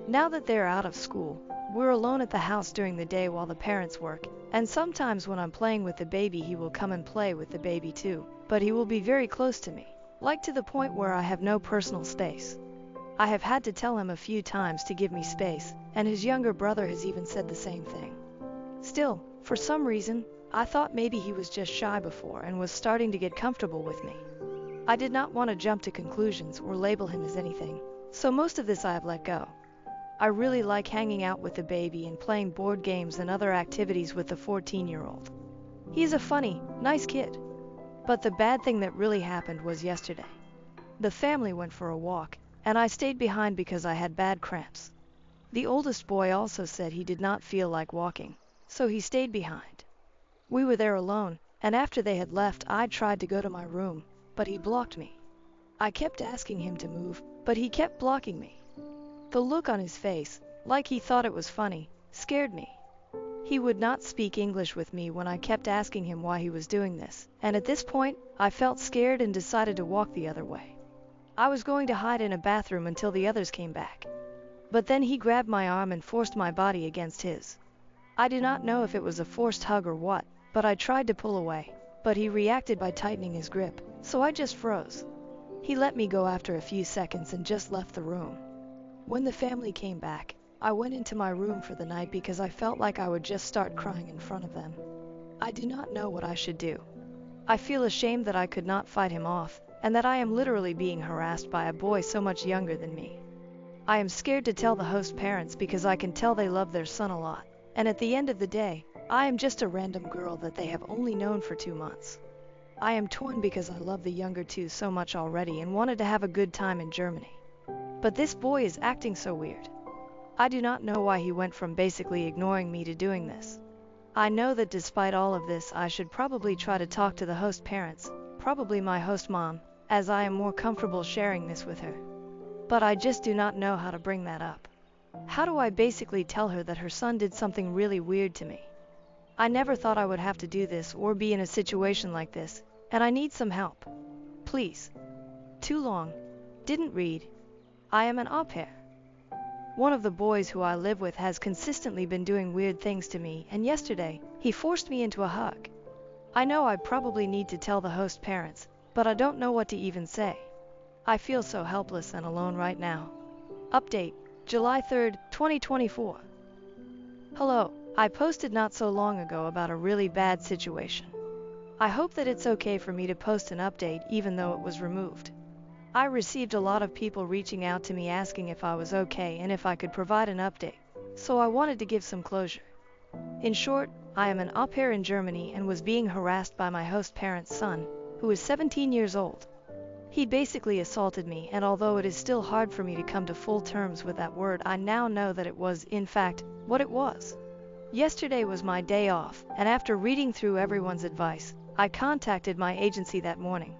Now that they're out of school, we're alone at the house during the day while the parents work, and sometimes when I'm playing with the baby he will come and play with the baby too, but he will be very close to me, like to the point where I have no personal space. I have had to tell him a few times to give me space, and his younger brother has even said the same thing. Still, for some reason, I thought maybe he was just shy before and was starting to get comfortable with me. I did not want to jump to conclusions or label him as anything, so most of this I have let go. I really like hanging out with the baby and playing board games and other activities with the 14-year-old. He's a funny, nice kid. But the bad thing that really happened was yesterday. The family went for a walk, and I stayed behind because I had bad cramps. The oldest boy also said he did not feel like walking, so he stayed behind. We were there alone, and after they had left I tried to go to my room, but he blocked me. I kept asking him to move, but he kept blocking me. The look on his face, like he thought it was funny, scared me. He would not speak English with me when I kept asking him why he was doing this, and at this point, I felt scared and decided to walk the other way. I was going to hide in a bathroom until the others came back. But then he grabbed my arm and forced my body against his. I do not know if it was a forced hug or what, but I tried to pull away, but he reacted by tightening his grip, so I just froze. He let me go after a few seconds and just left the room. When the family came back, I went into my room for the night because I felt like I would just start crying in front of them. I do not know what I should do. I feel ashamed that I could not fight him off, and that I am literally being harassed by a boy so much younger than me. I am scared to tell the host parents because I can tell they love their son a lot, and at the end of the day, I am just a random girl that they have only known for 2 months. I am torn because I love the younger two so much already and wanted to have a good time in Germany. But this boy is acting so weird. I do not know why he went from basically ignoring me to doing this. I know that despite all of this, I should probably try to talk to the host parents, probably my host mom, as I am more comfortable sharing this with her. But I just do not know how to bring that up. How do I basically tell her that her son did something really weird to me? I never thought I would have to do this or be in a situation like this, and I need some help. Please. Too long. Didn't read. I am an au pair. One of the boys who I live with has consistently been doing weird things to me, and yesterday, he forced me into a hug. I know I probably need to tell the host parents, but I don't know what to even say. I feel so helpless and alone right now. Update, July 3rd, 2024. Hello, I posted not so long ago about a really bad situation. I hope that it's okay for me to post an update even though it was removed. I received a lot of people reaching out to me asking if I was okay and if I could provide an update, so I wanted to give some closure. In short, I am an au pair in Germany and was being harassed by my host parent's son, who is 17 years old. He basically assaulted me, and although it is still hard for me to come to full terms with that word, I now know that it was, in fact, what it was. Yesterday was my day off, and after reading through everyone's advice, I contacted my agency that morning.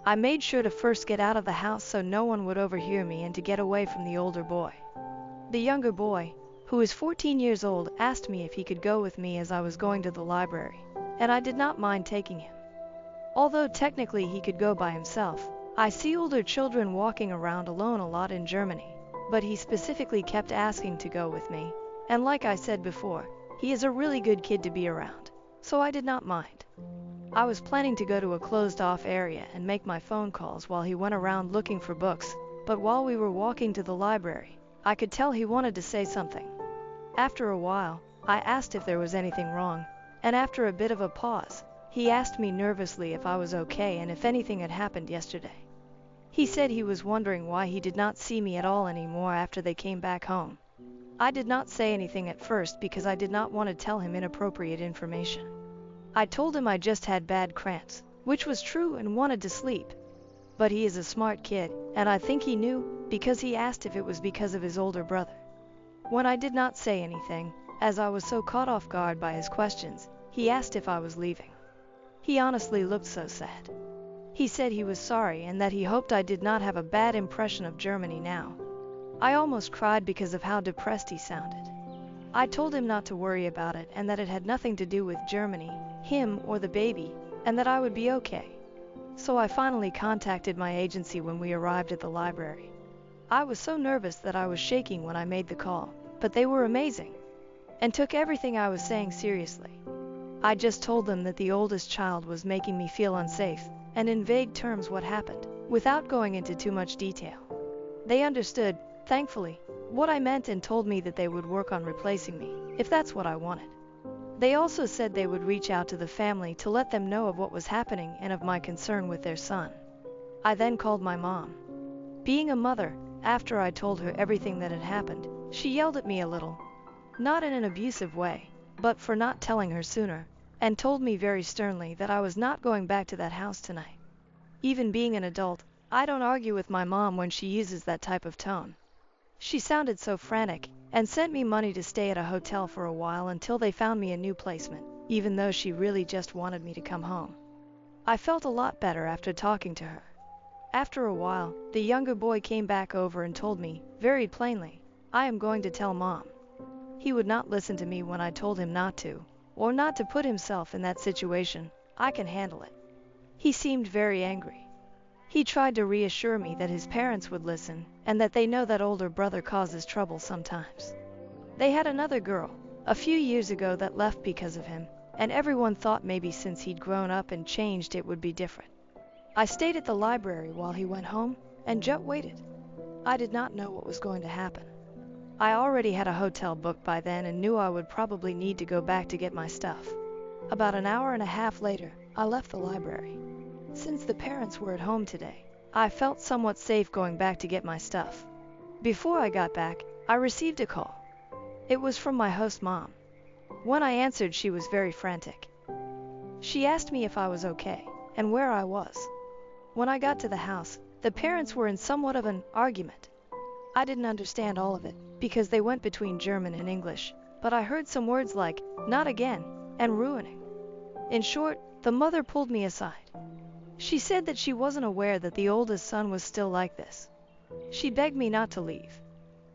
I made sure to first get out of the house so no one would overhear me and to get away from the older boy. The younger boy, who is 14 years old, asked me if he could go with me as I was going to the library, and I did not mind taking him. Although technically he could go by himself, I see older children walking around alone a lot in Germany, but he specifically kept asking to go with me, and like I said before, he is a really good kid to be around, so I did not mind. I was planning to go to a closed-off area and make my phone calls while he went around looking for books, but while we were walking to the library, I could tell he wanted to say something. After a while, I asked if there was anything wrong, and after a bit of a pause, he asked me nervously if I was okay and if anything had happened yesterday. He said he was wondering why he did not see me at all anymore after they came back home. I did not say anything at first because I did not want to tell him inappropriate information. I told him I just had bad cramps, which was true, and wanted to sleep. But he is a smart kid, and I think he knew, because he asked if it was because of his older brother. When I did not say anything, as I was so caught off guard by his questions, he asked if I was leaving. He honestly looked so sad. He said he was sorry and that he hoped I did not have a bad impression of Germany now. I almost cried because of how depressed he sounded. I told him not to worry about it and that it had nothing to do with Germany, him, or the baby, and that I would be okay. So I finally contacted my agency when we arrived at the library. I was so nervous that I was shaking when I made the call, but they were amazing and took everything I was saying seriously. I just told them that the oldest child was making me feel unsafe, and in vague terms what happened, without going into too much detail. They understood, thankfully, what I meant and told me that they would work on replacing me, if that's what I wanted. They also said they would reach out to the family to let them know of what was happening and of my concern with their son. I then called my mom. Being a mother, after I told her everything that had happened, she yelled at me a little. Not in an abusive way, but for not telling her sooner, and told me very sternly that I was not going back to that house tonight. Even being an adult, I don't argue with my mom when she uses that type of tone. She sounded so frantic, and sent me money to stay at a hotel for a while until they found me a new placement, even though she really just wanted me to come home. I felt a lot better after talking to her. After a while, the younger boy came back over and told me, very plainly, I am going to tell Mom. He would not listen to me when I told him not to, or not to put himself in that situation. I can handle it. He seemed very angry. He tried to reassure me that his parents would listen, and that they know that older brother causes trouble sometimes. They had another girl, a few years ago, that left because of him, and everyone thought maybe since he'd grown up and changed it would be different. I stayed at the library while he went home, and just waited. I did not know what was going to happen. I already had a hotel booked by then and knew I would probably need to go back to get my stuff. About an hour and a half later, I left the library. Since the parents were at home today, I felt somewhat safe going back to get my stuff. Before I got back, I received a call. It was from my host mom. When I answered, she was very frantic. She asked me if I was okay, and where I was. When I got to the house, the parents were in somewhat of an argument. I didn't understand all of it, because they went between German and English, but I heard some words like, "not again," and "ruining." In short, the mother pulled me aside. She said that she wasn't aware that the oldest son was still like this. She begged me not to leave.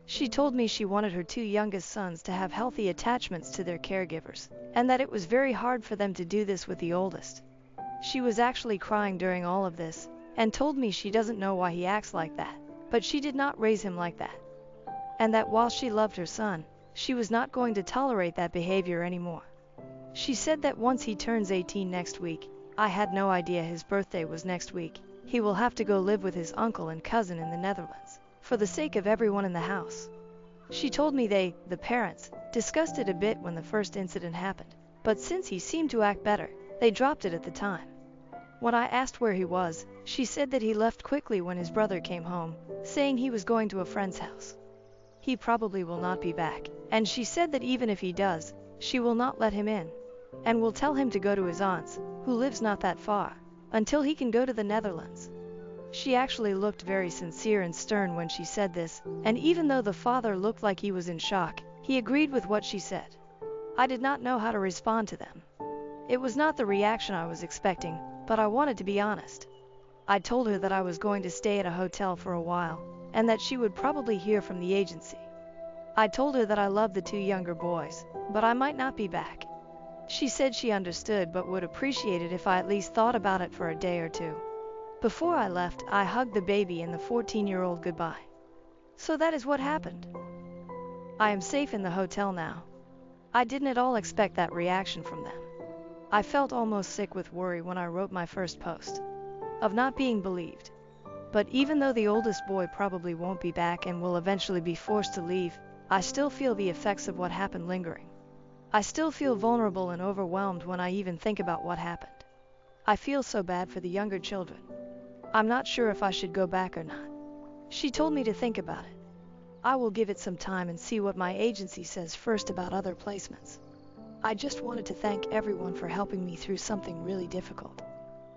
She told me she wanted her two youngest sons to have healthy attachments to their caregivers, and that it was very hard for them to do this with the oldest. She was actually crying during all of this, and told me she doesn't know why he acts like that, but she did not raise him like that. And that while she loved her son, she was not going to tolerate that behavior anymore. She said that once he turns 18 next week, I had no idea his birthday was next week, he will have to go live with his uncle and cousin in the Netherlands, for the sake of everyone in the house. She told me the parents, discussed it a bit when the first incident happened, but since he seemed to act better, they dropped it at the time. When I asked where he was, she said that he left quickly when his brother came home, saying he was going to a friend's house. He probably will not be back, and she said that even if he does, she will not let him in, and will tell him to go to his aunt's, who lives not that far, until he can go to the Netherlands. She actually looked very sincere and stern when she said this, and even though the father looked like he was in shock, he agreed with what she said. I did not know how to respond to them. It was not the reaction I was expecting, but I wanted to be honest. I told her that I was going to stay at a hotel for a while, and that she would probably hear from the agency. I told her that I loved the two younger boys, but I might not be back. She said she understood but would appreciate it if I at least thought about it for a day or two. Before I left, I hugged the baby and the 14-year-old goodbye. So that is what happened. I am safe in the hotel now. I didn't at all expect that reaction from them. I felt almost sick with worry when I wrote my first post, of not being believed. But even though the oldest boy probably won't be back and will eventually be forced to leave, I still feel the effects of what happened lingering. I still feel vulnerable and overwhelmed when I even think about what happened. I feel so bad for the younger children. I'm not sure if I should go back or not. She told me to think about it. I will give it some time and see what my agency says first about other placements. I just wanted to thank everyone for helping me through something really difficult.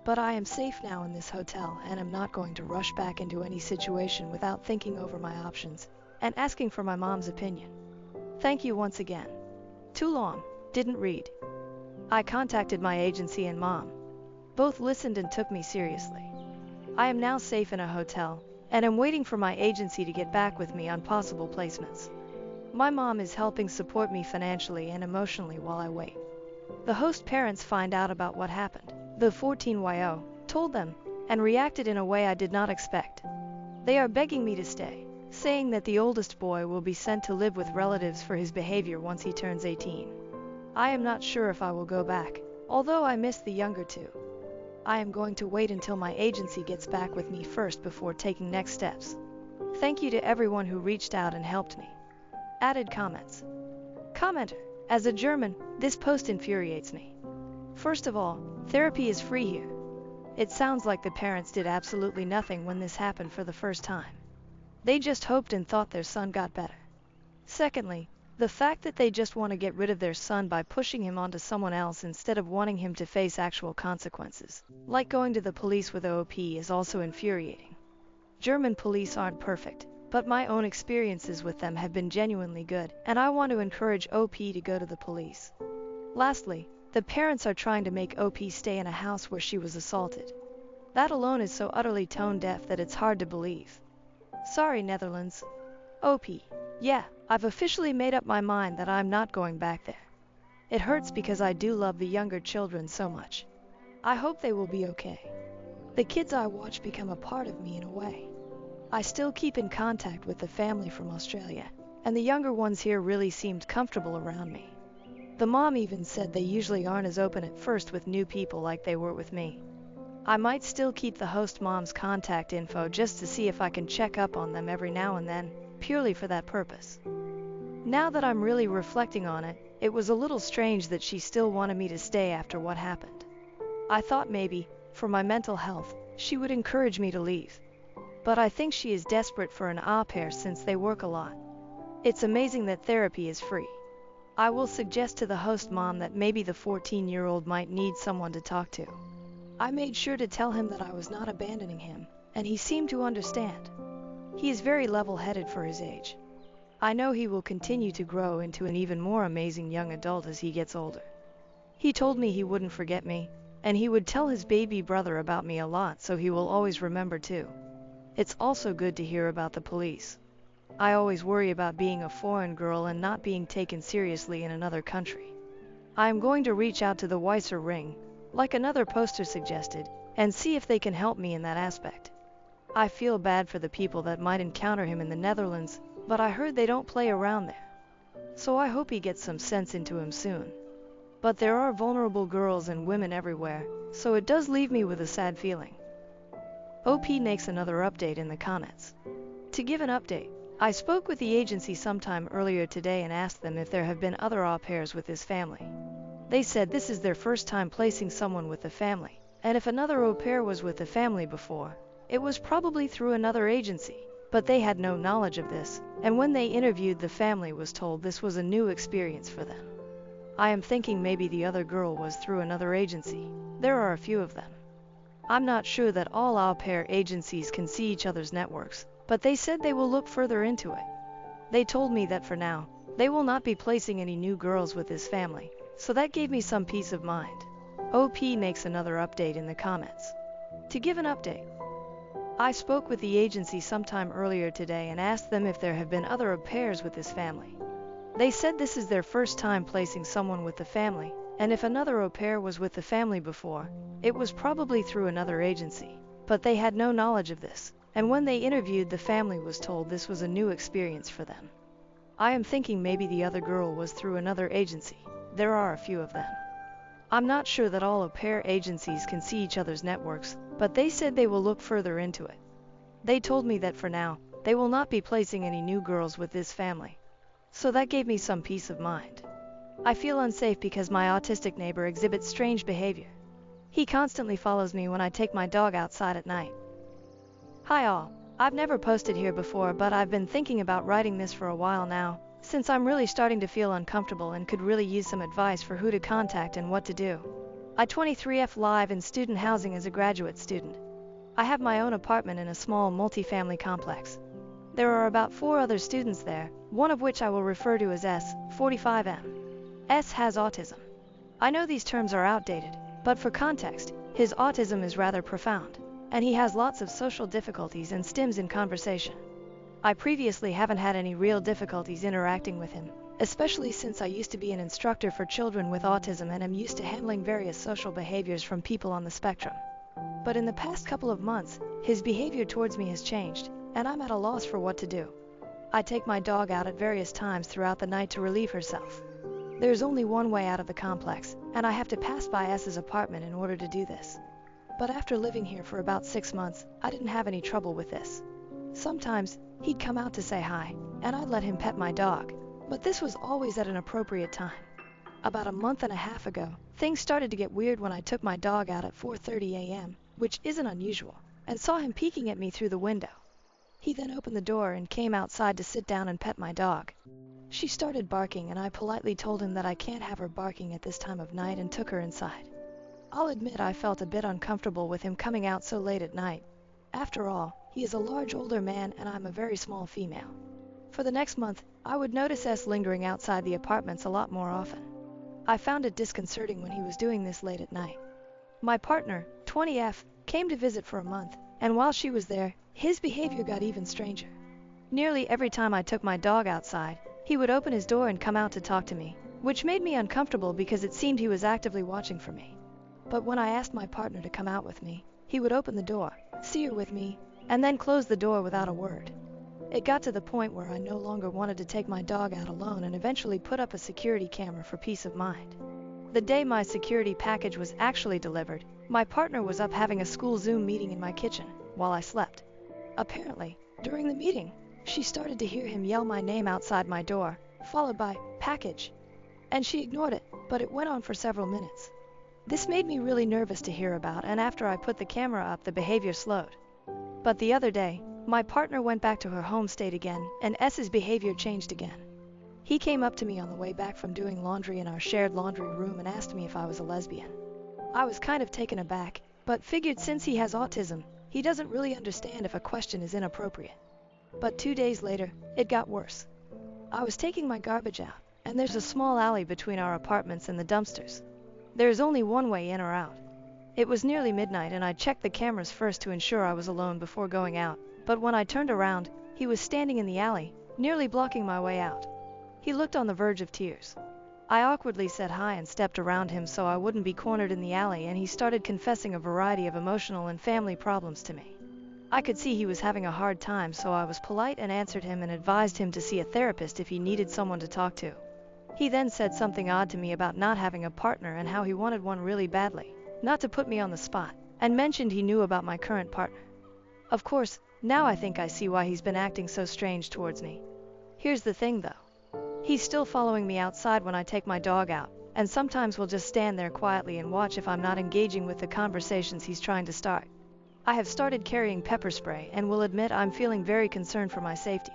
But I am safe now in this hotel and am not going to rush back into any situation without thinking over my options and asking for my mom's opinion. Thank you once again. Too long, didn't read. I contacted my agency and mom. Both listened and took me seriously. I am now safe in a hotel, and am waiting for my agency to get back with me on possible placements. My mom is helping support me financially and emotionally while I wait. The host parents find out about what happened. The 14-YO told them, and reacted in a way I did not expect. They are begging me to stay, saying that the oldest boy will be sent to live with relatives for his behavior once he turns 18. I am not sure if I will go back, although I miss the younger two. I am going to wait until my agency gets back with me first before taking next steps. Thank you to everyone who reached out and helped me. Added comments. Commenter. As a German, this post infuriates me. First of all, therapy is free here. It sounds like the parents did absolutely nothing when this happened for the first time. They just hoped and thought their son got better. Secondly, the fact that they just want to get rid of their son by pushing him onto someone else instead of wanting him to face actual consequences, like going to the police with OP, is also infuriating. German police aren't perfect, but my own experiences with them have been genuinely good, and I want to encourage OP to go to the police. Lastly, the parents are trying to make OP stay in a house where she was assaulted. That alone is so utterly tone deaf that it's hard to believe. Sorry, Netherlands. OP. Yeah, I've officially made up my mind that I'm not going back there. It hurts because I do love the younger children so much. I hope they will be okay. The kids I watch become a part of me in a way. I still keep in contact with the family from Australia, and the younger ones here really seemed comfortable around me. The mom even said they usually aren't as open at first with new people like they were with me. I might still keep the host mom's contact info just to see if I can check up on them every now and then, purely for that purpose. Now that I'm really reflecting on it, it was a little strange that she still wanted me to stay after what happened. I thought maybe, for my mental health, she would encourage me to leave. But I think she is desperate for an au pair since they work a lot. It's amazing that therapy is free. I will suggest to the host mom that maybe the 14-year-old might need someone to talk to. I made sure to tell him that I was not abandoning him, and he seemed to understand. He is very level-headed for his age. I know he will continue to grow into an even more amazing young adult as he gets older. He told me he wouldn't forget me, and he would tell his baby brother about me a lot, so he will always remember too. It's also good to hear about the police. I always worry about being a foreign girl and not being taken seriously in another country. I am going to reach out to the Weiser Ring, like another poster suggested, and see if they can help me in that aspect. I feel bad for the people that might encounter him in the Netherlands, but I heard they don't play around there. So I hope he gets some sense into him soon. But there are vulnerable girls and women everywhere, so it does leave me with a sad feeling. OP makes another update in the comments. To give an update, I spoke with the agency sometime earlier today and asked them if there have been other au pairs with this family. They said this is their first time placing someone with the family, and if another au pair was with the family before, it was probably through another agency, but they had no knowledge of this, and when they interviewed the family was told this was a new experience for them. I am thinking maybe the other girl was through another agency. There are a few of them. I'm not sure that all au pair agencies can see each other's networks, but they said they will look further into it. They told me that for now, they will not be placing any new girls with this family, so that gave me some peace of mind. OP makes another update in the comments. To give an update, I spoke with the agency sometime earlier today and asked them if there have been other au pairs with this family. They said this is their first time placing someone with the family, and if another au pair was with the family before, it was probably through another agency, but they had no knowledge of this, and when they interviewed the family was told this was a new experience for them. I am thinking maybe the other girl was through another agency. There are a few of them. I'm not sure that all au pair agencies can see each other's networks, but they said they will look further into it. They told me that for now, they will not be placing any new girls with this family. So that gave me some peace of mind. I feel unsafe because my autistic neighbor exhibits strange behavior. He constantly follows me when I take my dog outside at night. Hi all, I've never posted here before, but I've been thinking about writing this for a while now, since I'm really starting to feel uncomfortable and could really use some advice for who to contact and what to do. I 23F live in student housing as a graduate student. I have my own apartment in a small multi-family complex. There are about 4 other students there, one of which I will refer to as S, 45M. S has autism. I know these terms are outdated, but for context, his autism is rather profound, and he has lots of social difficulties and stims in conversation. I previously haven't had any real difficulties interacting with him, especially since I used to be an instructor for children with autism and am used to handling various social behaviors from people on the spectrum. But in the past couple of months, his behavior towards me has changed, and I'm at a loss for what to do. I take my dog out at various times throughout the night to relieve herself. There's only one way out of the complex, and I have to pass by S's apartment in order to do this. But after living here for about 6 months, I didn't have any trouble with this. Sometimes, he'd come out to say hi, and I'd let him pet my dog, but this was always at an appropriate time. About a month and a half ago, things started to get weird when I took my dog out at 4:30 a.m., which isn't unusual, and saw him peeking at me through the window. He then opened the door and came outside to sit down and pet my dog. She started barking and I politely told him that I can't have her barking at this time of night and took her inside. I'll admit I felt a bit uncomfortable with him coming out so late at night. After all, he is a large older man and I'm a very small female. For the next month, I would notice S lingering outside the apartments a lot more often. I found it disconcerting when he was doing this late at night. My partner, 20F, came to visit for a month, and while she was there, his behavior got even stranger. Nearly every time I took my dog outside, he would open his door and come out to talk to me, which made me uncomfortable because it seemed he was actively watching for me. But when I asked my partner to come out with me, he would open the door, see her with me, and then close the door without a word. It got to the point where I no longer wanted to take my dog out alone and eventually put up a security camera for peace of mind. The day my security package was actually delivered, my partner was up having a school Zoom meeting in my kitchen while I slept. Apparently, during the meeting, she started to hear him yell my name outside my door, followed by "package." And she ignored it, but it went on for several minutes. This made me really nervous to hear about, and after I put the camera up, the behavior slowed. But the other day, my partner went back to her home state again, and S's behavior changed again. He came up to me on the way back from doing laundry in our shared laundry room and asked me if I was a lesbian. I was kind of taken aback, but figured since he has autism, he doesn't really understand if a question is inappropriate. But 2 days later, it got worse. I was taking my garbage out, and there's a small alley between our apartments and the dumpsters. There's only one way in or out. It was nearly midnight and I checked the cameras first to ensure I was alone before going out, but when I turned around, he was standing in the alley, nearly blocking my way out. He looked on the verge of tears. I awkwardly said hi and stepped around him so I wouldn't be cornered in the alley, and he started confessing a variety of emotional and family problems to me. I could see he was having a hard time, so I was polite and answered him and advised him to see a therapist if he needed someone to talk to. He then said something odd to me about not having a partner and how he wanted one really badly, not to put me on the spot, and mentioned he knew about my current partner. Of course, now I think I see why he's been acting so strange towards me. Here's the thing though. He's still following me outside when I take my dog out, and sometimes will just stand there quietly and watch if I'm not engaging with the conversations he's trying to start. I have started carrying pepper spray and will admit I'm feeling very concerned for my safety.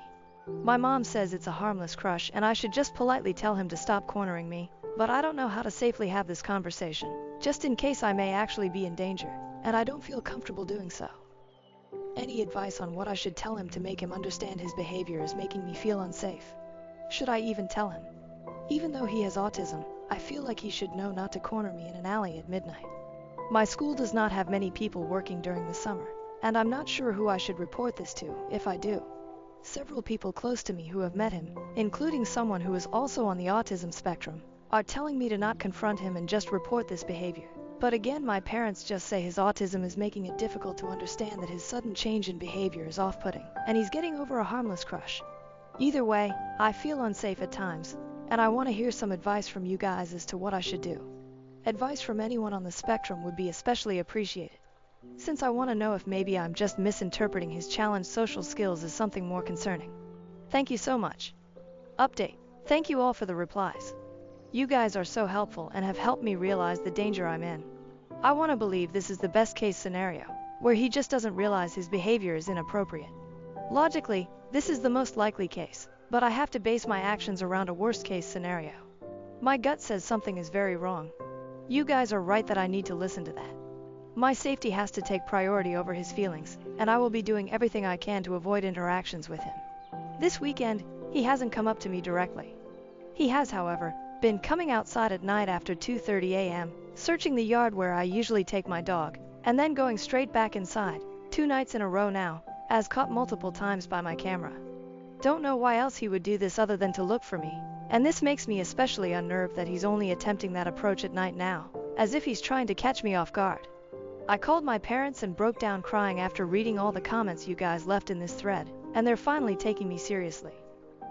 My mom says it's a harmless crush and I should just politely tell him to stop cornering me, but I don't know how to safely have this conversation, just in case I may actually be in danger, and I don't feel comfortable doing so. Any advice on what I should tell him to make him understand his behavior is making me feel unsafe? Should I even tell him? Even though he has autism, I feel like he should know not to corner me in an alley at midnight. My school does not have many people working during the summer, and I'm not sure who I should report this to, if I do. Several people close to me who have met him, including someone who is also on the autism spectrum, are telling me to not confront him and just report this behavior. But again, my parents just say his autism is making it difficult to understand that his sudden change in behavior is off-putting, and he's getting over a harmless crush. Either way, I feel unsafe at times, and I want to hear some advice from you guys as to what I should do. Advice from anyone on the spectrum would be especially appreciated, since I want to know if maybe I'm just misinterpreting his challenged social skills as something more concerning. Thank you so much. Update. Thank you all for the replies. You guys are so helpful and have helped me realize the danger I'm in. I want to believe this is the best case scenario, where he just doesn't realize his behavior is inappropriate. Logically, this is the most likely case, but I have to base my actions around a worst case scenario. My gut says something is very wrong. You guys are right that I need to listen to that. My safety has to take priority over his feelings, and I will be doing everything I can to avoid interactions with him. This weekend, he hasn't come up to me directly. He has, however, been coming outside at night after 2:30 a.m., searching the yard where I usually take my dog, and then going straight back inside, 2 nights in a row now, as caught multiple times by my camera. Don't know why else he would do this other than to look for me, and this makes me especially unnerved that he's only attempting that approach at night now, as if he's trying to catch me off guard. I called my parents and broke down crying after reading all the comments you guys left in this thread, and they're finally taking me seriously.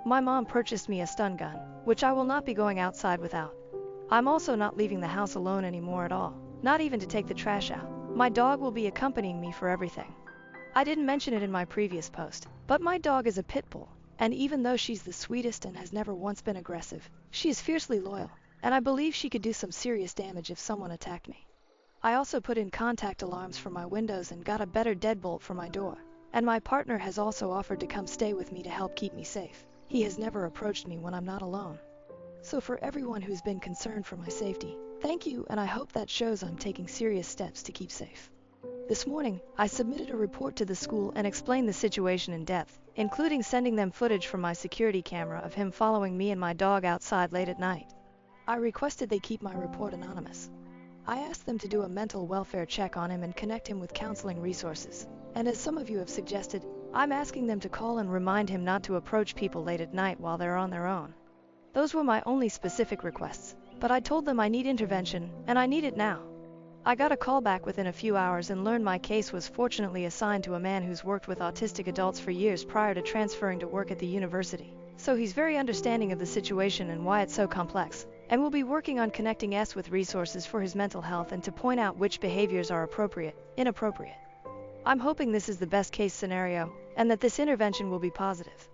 My mom purchased me a stun gun, which I will not be going outside without. I'm also not leaving the house alone anymore at all, not even to take the trash out. My dog will be accompanying me for everything. I didn't mention it in my previous post, but my dog is a pit bull, and even though she's the sweetest and has never once been aggressive, she is fiercely loyal, and I believe she could do some serious damage if someone attacked me. I also put in contact alarms for my windows and got a better deadbolt for my door, and my partner has also offered to come stay with me to help keep me safe. He has never approached me when I'm not alone. So for everyone who's been concerned for my safety, thank you, and I hope that shows I'm taking serious steps to keep safe. This morning, I submitted a report to the school and explained the situation in depth, including sending them footage from my security camera of him following me and my dog outside late at night. I requested they keep my report anonymous. I asked them to do a mental welfare check on him and connect him with counseling resources. And as some of you have suggested, I'm asking them to call and remind him not to approach people late at night while they're on their own. Those were my only specific requests, but I told them I need intervention, and I need it now. I got a call back within a few hours and learned my case was fortunately assigned to a man who's worked with autistic adults for years prior to transferring to work at the university. So he's very understanding of the situation and why it's so complex, and will be working on connecting us with resources for his mental health and to point out which behaviors are appropriate, inappropriate. I'm hoping this is the best case scenario, and that this intervention will be positive.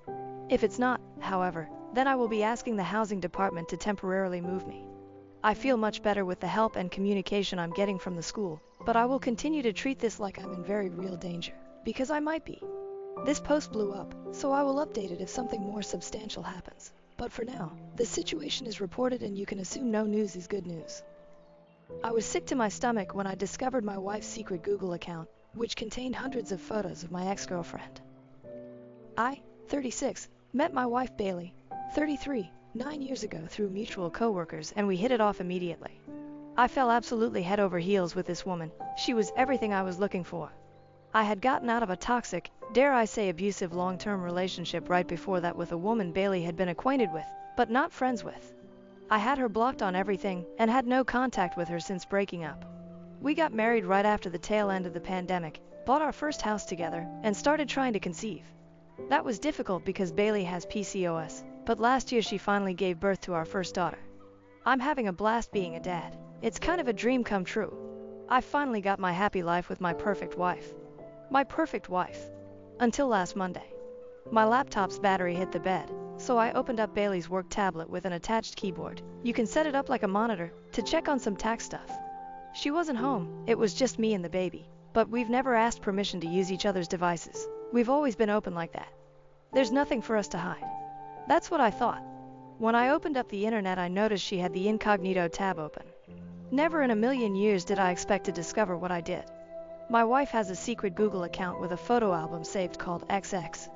If it's not, however, then I will be asking the housing department to temporarily move me. I feel much better with the help and communication I'm getting from the school, but I will continue to treat this like I'm in very real danger, because I might be. This post blew up, so I will update it if something more substantial happens. But for now, the situation is reported and you can assume no news is good news. I was sick to my stomach when I discovered my wife's secret Google account, which contained hundreds of photos of my ex-girlfriend. I, 36, met my wife Bailey, 33, 9 years ago through mutual coworkers, and we hit it off immediately. I fell absolutely head over heels with this woman. She was everything I was looking for. I had gotten out of a toxic, dare I say abusive long-term relationship right before that with a woman Bailey had been acquainted with, but not friends with. I had her blocked on everything and had no contact with her since breaking up. We got married right after the tail end of the pandemic, bought our first house together, and started trying to conceive. That was difficult because Bailey has PCOS, but last year she finally gave birth to our first daughter. I'm having a blast being a dad. It's kind of a dream come true. I finally got my happy life with my perfect wife. My perfect wife. Until last Monday. My laptop's battery hit the bed, so I opened up Bailey's work tablet with an attached keyboard. You can set it up like a monitor to check on some tax stuff. She wasn't home, it was just me and the baby, but we've never asked permission to use each other's devices. We've always been open like that. There's nothing for us to hide. That's what I thought. When I opened up the internet, I noticed she had the incognito tab open. Never in a million years did I expect to discover what I did. My wife has a secret Google account with a photo album saved called XX.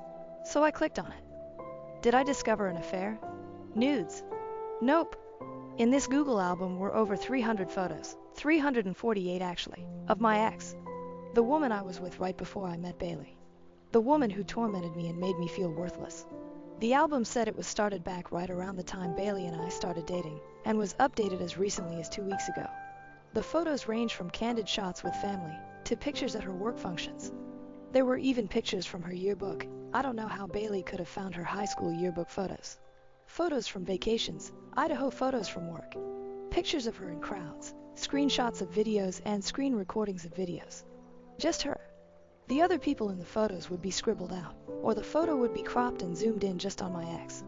So I clicked on it. Did I discover an affair? Nudes? Nope. In this Google album were over 300 photos, 348 actually, of my ex. The woman I was with right before I met Bailey. The woman who tormented me and made me feel worthless. The album said it was started back right around the time Bailey and I started dating, and was updated as recently as 2 weeks ago. The photos range from candid shots with family, to pictures at her work functions. There were even pictures from her yearbook. I don't know how Bailey could have found her high school yearbook photos. Photos from vacations, Idaho photos from work. Pictures of her in crowds, screenshots of videos and screen recordings of videos. Just her. The other people in the photos would be scribbled out, or the photo would be cropped and zoomed in just on my ex.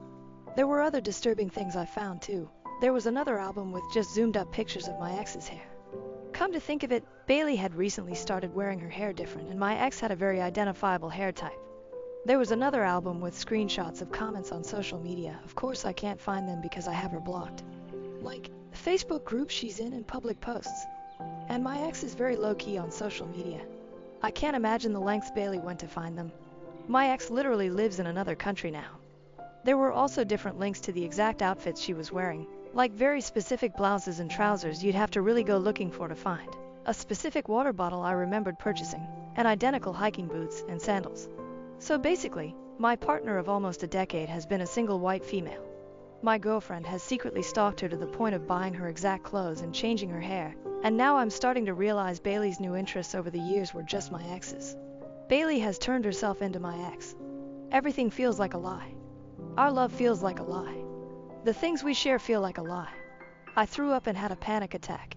There were other disturbing things I found too. There was another album with just zoomed up pictures of my ex's hair. Come to think of it, Bailey had recently started wearing her hair different and my ex had a very identifiable hair type. There was another album with screenshots of comments on social media. Of course I can't find them because I have her blocked. Like, Facebook groups she's in and public posts. And my ex is very low-key on social media. I can't imagine the lengths Bailey went to find them. My ex literally lives in another country now. There were also different links to the exact outfits she was wearing, like very specific blouses and trousers you'd have to really go looking for to find. A specific water bottle I remembered purchasing, and identical hiking boots and sandals. So basically, my partner of almost a decade has been a single white female. My girlfriend has secretly stalked her to the point of buying her exact clothes and changing her hair, and now I'm starting to realize Bailey's new interests over the years were just my ex's. Bailey has turned herself into my ex. Everything feels like a lie. Our love feels like a lie. The things we share feel like a lie. I threw up and had a panic attack.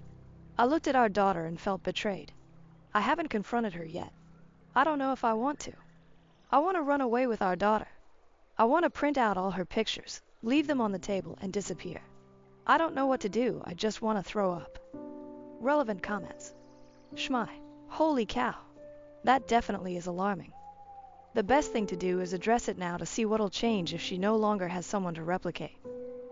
I looked at our daughter and felt betrayed. I haven't confronted her yet. I don't know if I want to. I want to run away with our daughter. I want to print out all her pictures, leave them on the table, and disappear. I don't know what to do, I just want to throw up. Relevant comments. Shmai. Holy cow. That definitely is alarming. The best thing to do is address it now to see what'll change if she no longer has someone to replicate.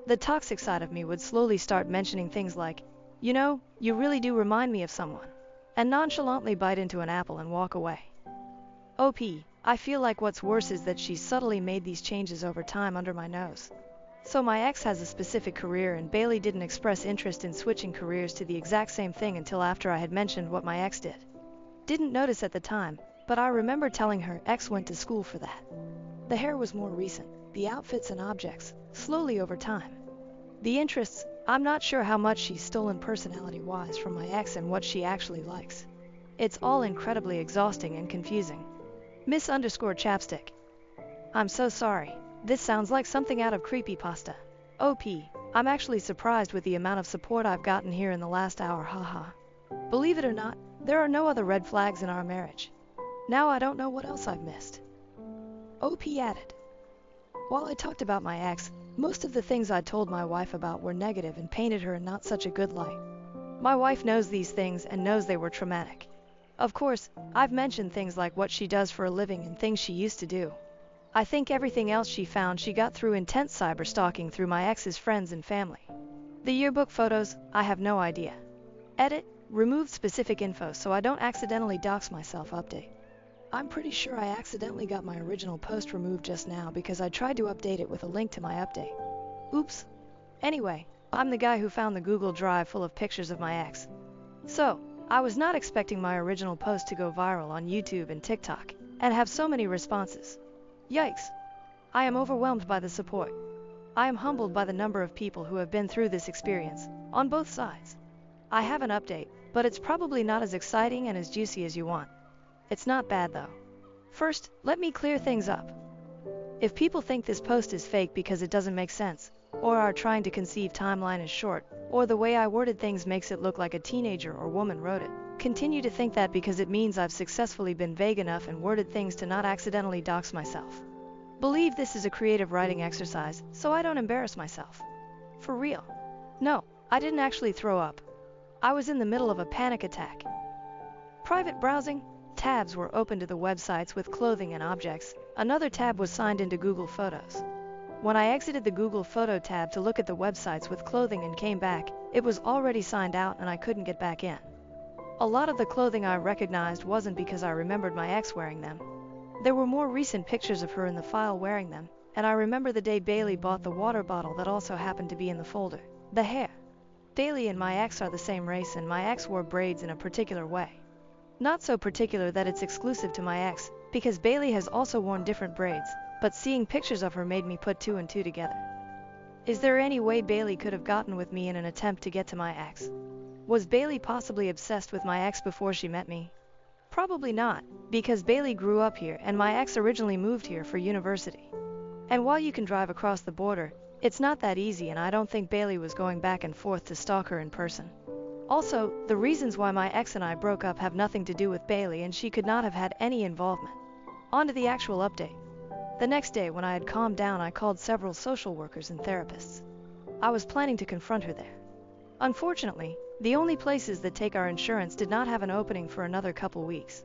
The toxic side of me would slowly start mentioning things like, you know, you really do remind me of someone, and nonchalantly bite into an apple and walk away. OP, I feel like what's worse is that she's subtly made these changes over time under my nose. So my ex has a specific career and Bailey didn't express interest in switching careers to the exact same thing until after I had mentioned what my ex did. Didn't notice at the time, but I remember telling her ex went to school for that. The hair was more recent, the outfits and objects, slowly over time. The interests, I'm not sure how much she's stolen personality-wise from my ex and what she actually likes. It's all incredibly exhausting and confusing. Miss_chapstick. I'm so sorry. This sounds like something out of creepypasta. OP, I'm actually surprised with the amount of support I've gotten here in the last hour, haha. Believe it or not, there are no other red flags in our marriage. Now I don't know what else I've missed. OP added. While I talked about my ex, most of the things I told my wife about were negative and painted her in not such a good light. My wife knows these things and knows they were traumatic. Of course, I've mentioned things like what she does for a living and things she used to do. I think everything else she found she got through intense cyberstalking through my ex's friends and family. The yearbook photos, I have no idea. Edit, removed specific info so I don't accidentally dox myself. Update. I'm pretty sure I accidentally got my original post removed just now because I tried to update it with a link to my update. Oops. Anyway, I'm the guy who found the Google Drive full of pictures of my ex. So, I was not expecting my original post to go viral on YouTube and TikTok and have so many responses. Yikes. I am overwhelmed by the support. I am humbled by the number of people who have been through this experience, on both sides. I have an update, but it's probably not as exciting and as juicy as you want. It's not bad though. First, let me clear things up. If people think this post is fake because it doesn't make sense, or are trying to conceive timeline is short, or the way I worded things makes it look like a teenager or woman wrote it, continue to think that because it means I've successfully been vague enough and worded things to not accidentally dox myself. Believe this is a creative writing exercise, so I don't embarrass myself. For real. No, I didn't actually throw up. I was in the middle of a panic attack. Private browsing. Tabs were open to the websites with clothing and objects. Another tab was signed into Google Photos. When I exited the Google Photo tab to look at the websites with clothing and came back, it was already signed out and I couldn't get back in. A lot of the clothing I recognized wasn't because I remembered my ex wearing them. There were more recent pictures of her in the file wearing them, and I remember the day Bailey bought the water bottle that also happened to be in the folder. The hair. Bailey and my ex are the same race and my ex wore braids in a particular way. Not so particular that it's exclusive to my ex, because Bailey has also worn different braids, but seeing pictures of her made me put two and two together. Is there any way Bailey could have gotten with me in an attempt to get to my ex? Was Bailey possibly obsessed with my ex before she met me? Probably not, because Bailey grew up here and my ex originally moved here for university. And while you can drive across the border, it's not that easy and I don't think Bailey was going back and forth to stalk her in person. Also, the reasons why my ex and I broke up have nothing to do with Bailey and she could not have had any involvement. On to the actual update. The next day when I had calmed down I called several social workers and therapists. I was planning to confront her there. Unfortunately, the only places that take our insurance did not have an opening for another couple weeks.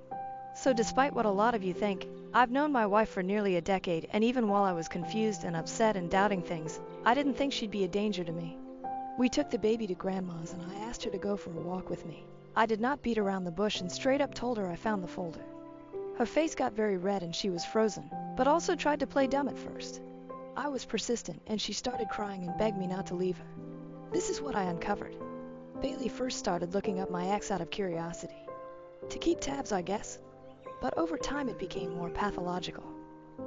So despite what a lot of you think, I've known my wife for nearly a decade and even while I was confused and upset and doubting things, I didn't think she'd be a danger to me. We took the baby to grandma's and I asked her to go for a walk with me. I did not beat around the bush and straight up told her I found the folder. Her face got very red and she was frozen, but also tried to play dumb at first. I was persistent and she started crying and begged me not to leave her. This is what I uncovered. Bailey first started looking up my ex out of curiosity. To keep tabs, I guess. But over time it became more pathological.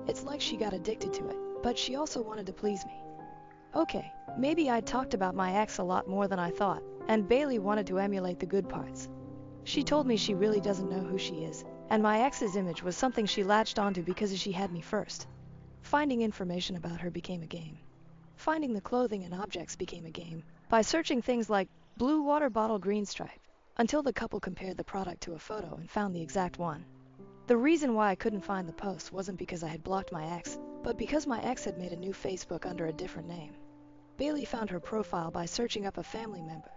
It's like she got addicted to it, but she also wanted to please me. Okay, maybe I'd talked about my ex a lot more than I thought, and Bailey wanted to emulate the good parts. She told me she really doesn't know who she is, and my ex's image was something she latched onto because she had me first. Finding information about her became a game. Finding the clothing and objects became a game, by searching things like blue water bottle green stripe, until the couple compared the product to a photo and found the exact one. The reason why I couldn't find the post wasn't because I had blocked my ex, but because my ex had made a new Facebook under a different name. Bailey found her profile by searching up a family member.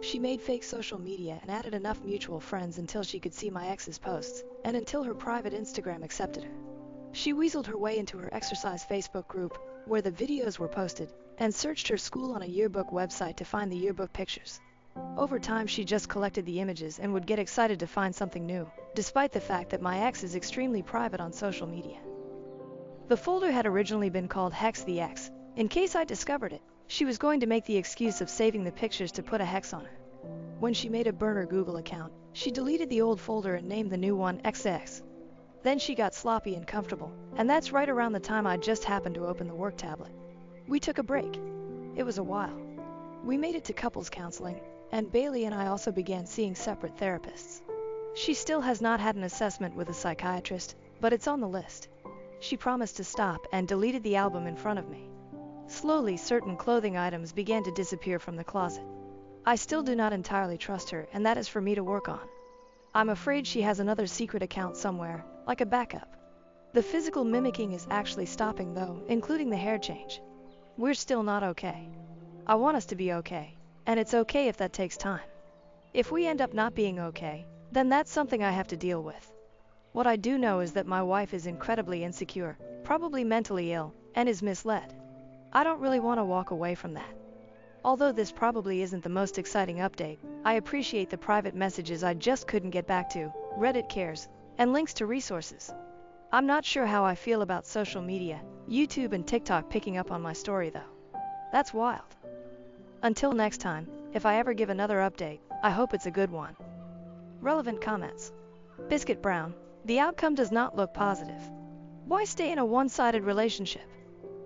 She made fake social media and added enough mutual friends until she could see my ex's posts, and until her private Instagram accepted her. She weaseled her way into her exercise Facebook group, where the videos were posted, and searched her school on a yearbook website to find the yearbook pictures. Over time she just collected the images and would get excited to find something new, despite the fact that my ex is extremely private on social media. The folder had originally been called Hex the Ex. In case I discovered it, she was going to make the excuse of saving the pictures to put a hex on her. When she made a burner Google account, she deleted the old folder and named the new one XX. Then she got sloppy and comfortable, and that's right around the time I just happened to open the work tablet. We took a break. It was a while. We made it to couples counseling, and Bailey and I also began seeing separate therapists. She still has not had an assessment with a psychiatrist, but it's on the list. She promised to stop and deleted the album in front of me. Slowly, certain clothing items began to disappear from the closet. I still do not entirely trust her, and that is for me to work on. I'm afraid she has another secret account somewhere, like a backup. The physical mimicking is actually stopping though, including the hair change. We're still not okay. I want us to be okay, and it's okay if that takes time. If we end up not being okay, then that's something I have to deal with. What I do know is that my wife is incredibly insecure, probably mentally ill, and is misled. I don't really want to walk away from that. Although this probably isn't the most exciting update, I appreciate the private messages I just couldn't get back to, Reddit cares, and links to resources. I'm not sure how I feel about social media, YouTube and TikTok picking up on my story though. That's wild. Until next time, if I ever give another update, I hope it's a good one. Relevant comments. Biscuit Brown, the outcome does not look positive. Why stay in a one-sided relationship?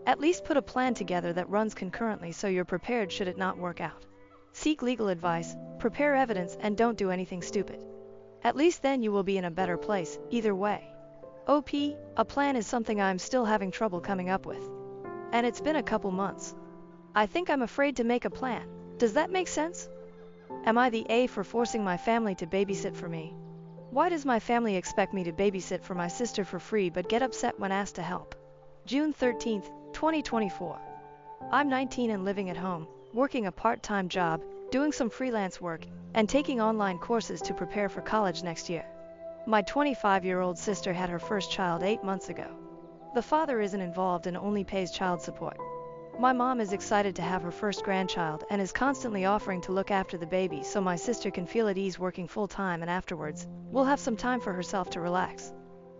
At least put a plan together that runs concurrently so you're prepared should it not work out. Seek legal advice, prepare evidence, and don't do anything stupid. At least then you will be in a better place, either way. OP, a plan is something I'm still having trouble coming up with. And it's been a couple months. I think I'm afraid to make a plan. Does that make sense? Am I the A for forcing my family to babysit for me? Why does my family expect me to babysit for my sister for free but get upset when asked to help? June 13, 2024. I'm 19 and living at home, working a part-time job, doing some freelance work, and taking online courses to prepare for college next year. My 25-year-old sister had her first child 8 months ago. The father isn't involved and only pays child support. My mom is excited to have her first grandchild and is constantly offering to look after the baby so my sister can feel at ease working full-time and afterwards, will have some time for herself to relax.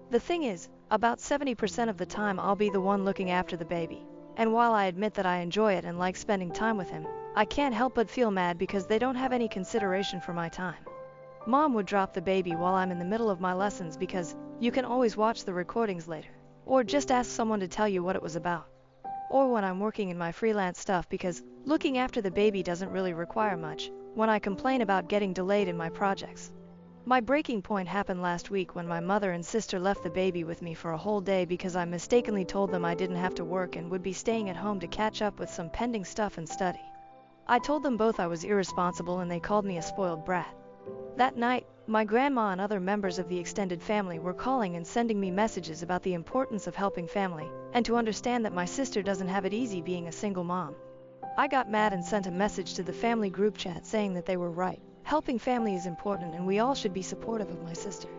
The thing is, about 70% of the time I'll be the one looking after the baby. And while I admit that I enjoy it and like spending time with him, I can't help but feel mad because they don't have any consideration for my time. Mom would drop the baby while I'm in the middle of my lessons because you can always watch the recordings later, or just ask someone to tell you what it was about. Or when I'm working in my freelance stuff because looking after the baby doesn't really require much, when I complain about getting delayed in my projects. My breaking point happened last week when my mother and sister left the baby with me for a whole day because I mistakenly told them I didn't have to work and would be staying at home to catch up with some pending stuff and study. I told them both I was irresponsible and they called me a spoiled brat. That night, my grandma and other members of the extended family were calling and sending me messages about the importance of helping family, and to understand that my sister doesn't have it easy being a single mom. I got mad and sent a message to the family group chat saying that they were right. Helping family is important and we all should be supportive of my sister.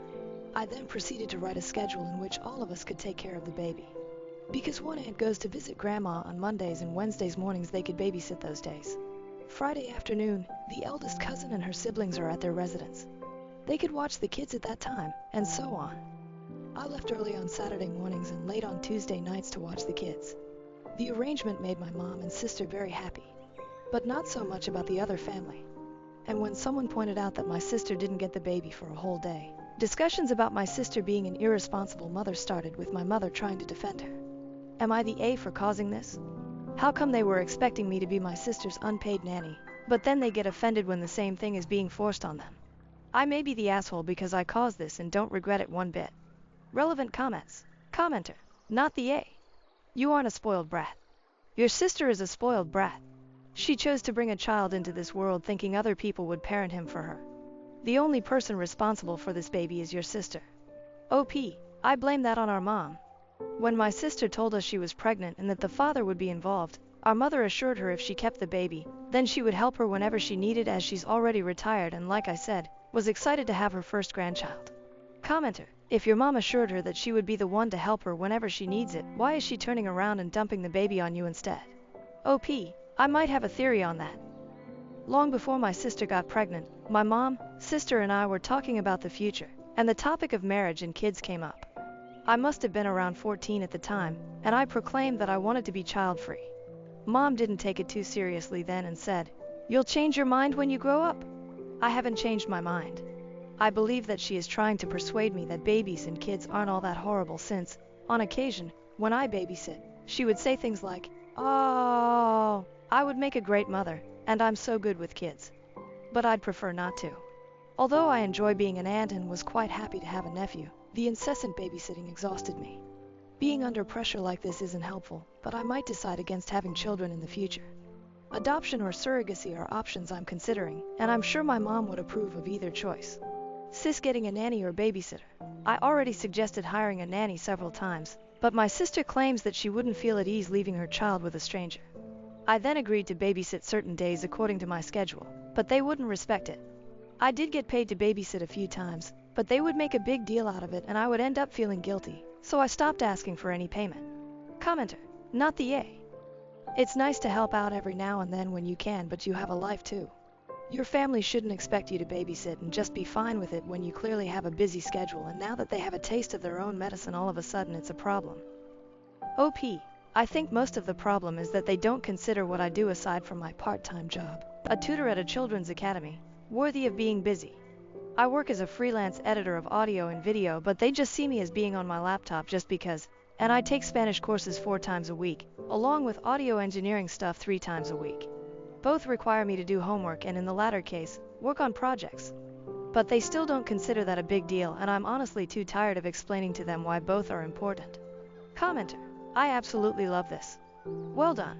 I then proceeded to write a schedule in which all of us could take care of the baby. Because one aunt goes to visit grandma on Mondays and Wednesdays mornings, they could babysit those days. Friday afternoon, the eldest cousin and her siblings are at their residence. They could watch the kids at that time, and so on. I left early on Saturday mornings and late on Tuesday nights to watch the kids. The arrangement made my mom and sister very happy, but not so much about the other family. And when someone pointed out that my sister didn't get the baby for a whole day, discussions about my sister being an irresponsible mother started, with my mother trying to defend her. Am I the A for causing this? How come they were expecting me to be my sister's unpaid nanny, but then they get offended when the same thing is being forced on them? I may be the asshole because I caused this and don't regret it one bit. Relevant comments. Commenter, not the A. You aren't a spoiled brat. Your sister is a spoiled brat. She chose to bring a child into this world thinking other people would parent him for her. The only person responsible for this baby is your sister. OP, I blame that on our mom. When my sister told us she was pregnant and that the father would be involved, our mother assured her if she kept the baby, then she would help her whenever she needed, as she's already retired and, like I said, was excited to have her first grandchild. Commenter, if your mom assured her that she would be the one to help her whenever she needs it, why is she turning around and dumping the baby on you instead? OP, I might have a theory on that. Long before my sister got pregnant, my mom, sister and I were talking about the future, and the topic of marriage and kids came up. I must have been around 14 at the time, and I proclaimed that I wanted to be child-free. Mom didn't take it too seriously then and said, "You'll change your mind when you grow up." I haven't changed my mind. I believe that she is trying to persuade me that babies and kids aren't all that horrible since, on occasion, when I babysit, she would say things like, "Oh, I would make a great mother, and I'm so good with kids." But I'd prefer not to. Although I enjoy being an aunt and was quite happy to have a nephew, the incessant babysitting exhausted me. Being under pressure like this isn't helpful, but I might decide against having children in the future. Adoption or surrogacy are options I'm considering, and I'm sure my mom would approve of either choice. Sis, getting a nanny or babysitter. I already suggested hiring a nanny several times, but my sister claims that she wouldn't feel at ease leaving her child with a stranger. I then agreed to babysit certain days according to my schedule, but they wouldn't respect it. I did get paid to babysit a few times, but they would make a big deal out of it and I would end up feeling guilty, so I stopped asking for any payment. Commenter, not the A. It's nice to help out every now and then when you can, but you have a life too. Your family shouldn't expect you to babysit and just be fine with it when you clearly have a busy schedule, and now that they have a taste of their own medicine, all of a sudden it's a problem. OP, I think most of the problem is that they don't consider what I do aside from my part-time job, a tutor at a children's academy, worthy of being busy. I work as a freelance editor of audio and video, but they just see me as being on my laptop just because, and I take Spanish courses 4 times a week, along with audio engineering stuff 3 times a week. Both require me to do homework and, in the latter case, work on projects. But they still don't consider that a big deal, and I'm honestly too tired of explaining to them why both are important. Commenter, I absolutely love this. Well done.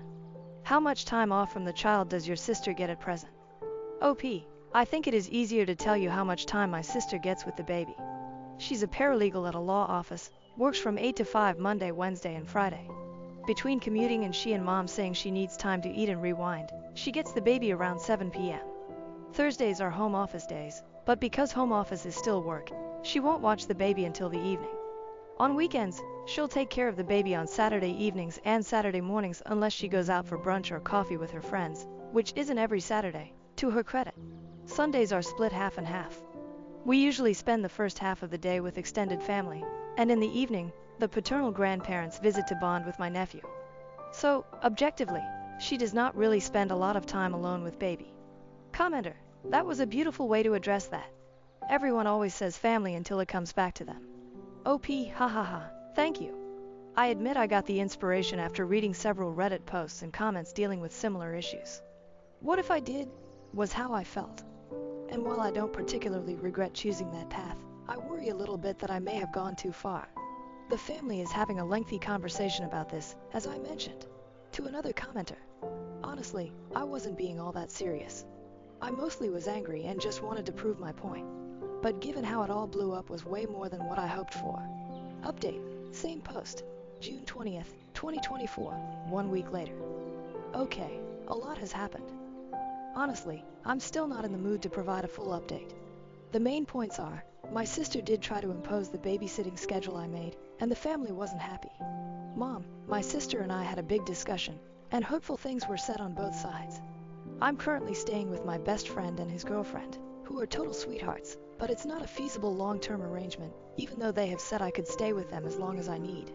How much time off from the child does your sister get at present? OP, I think it is easier to tell you how much time my sister gets with the baby. She's a paralegal at a law office, works from 8 to 5 Monday, Wednesday, and Friday. Between commuting and she and mom saying she needs time to eat and rewind, she gets the baby around 7 p.m. Thursdays are home office days, but because home office is still work, she won't watch the baby until the evening. On weekends, she'll take care of the baby on Saturday evenings and Saturday mornings unless she goes out for brunch or coffee with her friends, which isn't every Saturday, to her credit. Sundays are split half and half. We usually spend the first half of the day with extended family, and in the evening, the paternal grandparents visit to bond with my nephew. So, objectively, she does not really spend a lot of time alone with baby. Commenter, that was a beautiful way to address that. Everyone always says family until it comes back to them. OP, hahaha, thank you. I admit I got the inspiration after reading several Reddit posts and comments dealing with similar issues. What if I did? Was how I felt. And while I don't particularly regret choosing that path, I worry a little bit that I may have gone too far. The family is having a lengthy conversation about this, as I mentioned, to another commenter. Honestly, I wasn't being all that serious. I mostly was angry and just wanted to prove my point. But given how it all blew up was way more than what I hoped for. Update, same post, June 20th, 2024, 1 week later. Okay, a lot has happened. Honestly, I'm still not in the mood to provide a full update. The main points are, my sister did try to impose the babysitting schedule I made, and the family wasn't happy. Mom, my sister and I had a big discussion, and hurtful things were said on both sides. I'm currently staying with my best friend and his girlfriend, who are total sweethearts, but it's not a feasible long-term arrangement, even though they have said I could stay with them as long as I need.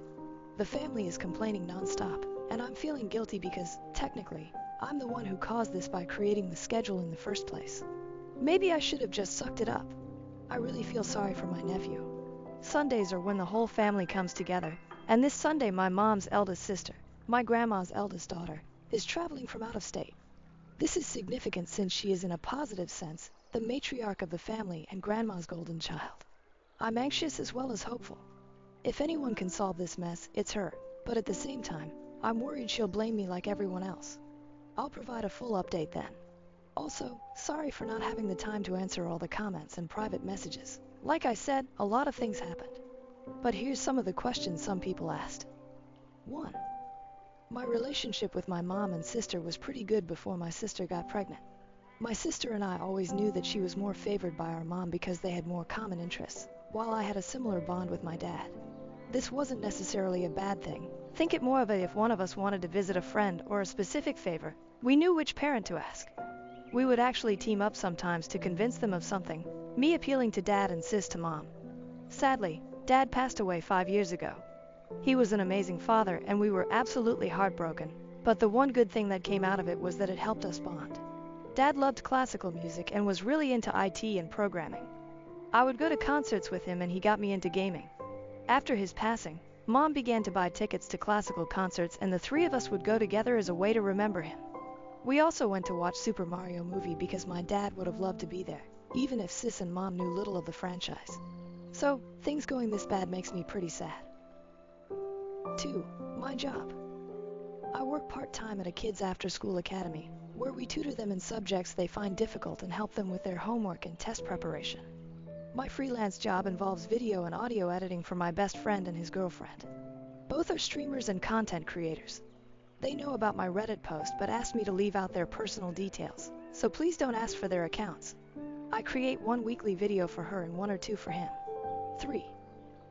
The family is complaining non-stop, and I'm feeling guilty because, technically, I'm the one who caused this by creating the schedule in the first place. Maybe I should have just sucked it up. I really feel sorry for my nephew. Sundays are when the whole family comes together, and this Sunday my mom's eldest sister, my grandma's eldest daughter, is traveling from out of state. This is significant since she is, in a positive sense, the matriarch of the family and grandma's golden child. I'm anxious as well as hopeful. If anyone can solve this mess, it's her, but at the same time, I'm worried she'll blame me like everyone else. I'll provide a full update then. Also, sorry for not having the time to answer all the comments and private messages. Like I said, a lot of things happened. But here's some of the questions some people asked. 1. My relationship with my mom and sister was pretty good before my sister got pregnant. My sister and I always knew that she was more favored by our mom because they had more common interests, while I had a similar bond with my dad. This wasn't necessarily a bad thing. Think it more of if one of us wanted to visit a friend or a specific favor, we knew which parent to ask. We would actually team up sometimes to convince them of something, me appealing to dad and sis to mom. Sadly, dad passed away 5 years ago. He was an amazing father and we were absolutely heartbroken, but the one good thing that came out of it was that it helped us bond. Dad loved classical music and was really into IT and programming. I would go to concerts with him and he got me into gaming. After his passing, Mom began to buy tickets to classical concerts and the 3 of us would go together as a way to remember him. We also went to watch Super Mario movie because my dad would have loved to be there, even if sis and mom knew little of the franchise. So, things going this bad makes me pretty sad. 2. My job. I work part-time at a kids' after-school academy, where we tutor them in subjects they find difficult and help them with their homework and test preparation. My freelance job involves video and audio editing for my best friend and his girlfriend. Both are streamers and content creators. They know about my Reddit post but asked me to leave out their personal details, so please don't ask for their accounts. I create 1 weekly video for her and 1 or 2 for him. 3.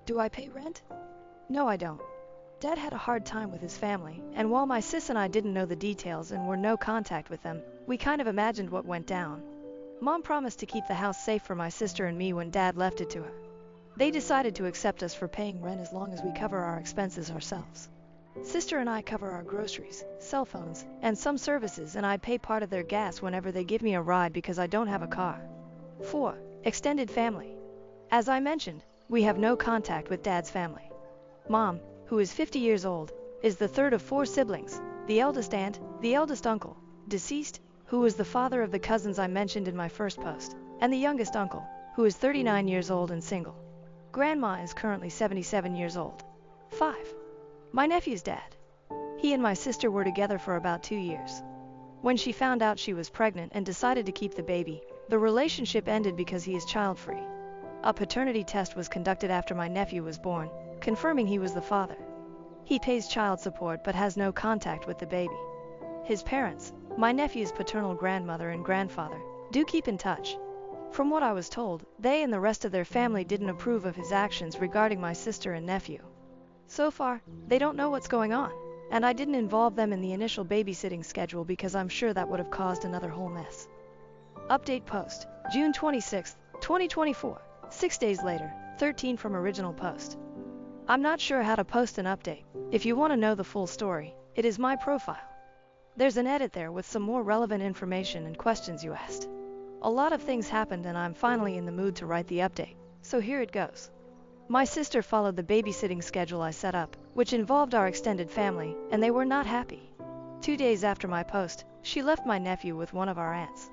Do I pay rent? No, I don't. Dad had a hard time with his family, and while my sis and I didn't know the details and were no contact with them, we kind of imagined what went down. Mom promised to keep the house safe for my sister and me when Dad left it to her. They decided to accept us for paying rent as long as we cover our expenses ourselves. Sister and I cover our groceries, cell phones, and some services, and I pay part of their gas whenever they give me a ride because I don't have a car. 4. Extended family. As I mentioned, we have no contact with Dad's family. Mom, who is 50 years old, is the third of 4 siblings, the eldest aunt, the eldest uncle, deceased, who was the father of the cousins I mentioned in my first post, and the youngest uncle, who is 39 years old and single. Grandma is currently 77 years old. 5. My nephew's dad. He and my sister were together for about 2 years. When she found out she was pregnant and decided to keep the baby, the relationship ended because he is child-free. A paternity test was conducted after my nephew was born, confirming he was the father. He pays child support but has no contact with the baby. His parents, my nephew's paternal grandmother and grandfather, do keep in touch. From what I was told, they and the rest of their family didn't approve of his actions regarding my sister and nephew. So far, they don't know what's going on, and I didn't involve them in the initial babysitting schedule because I'm sure that would have caused another whole mess. Update post, June 26, 2024, 6 days later, 13 from original post. I'm not sure how to post an update. If you want to know the full story, it is my profile. There's an edit there with some more relevant information and questions you asked. A lot of things happened and I'm finally in the mood to write the update, so here it goes. My sister followed the babysitting schedule I set up, which involved our extended family, and they were not happy. 2 days after my post, she left my nephew with one of our aunts.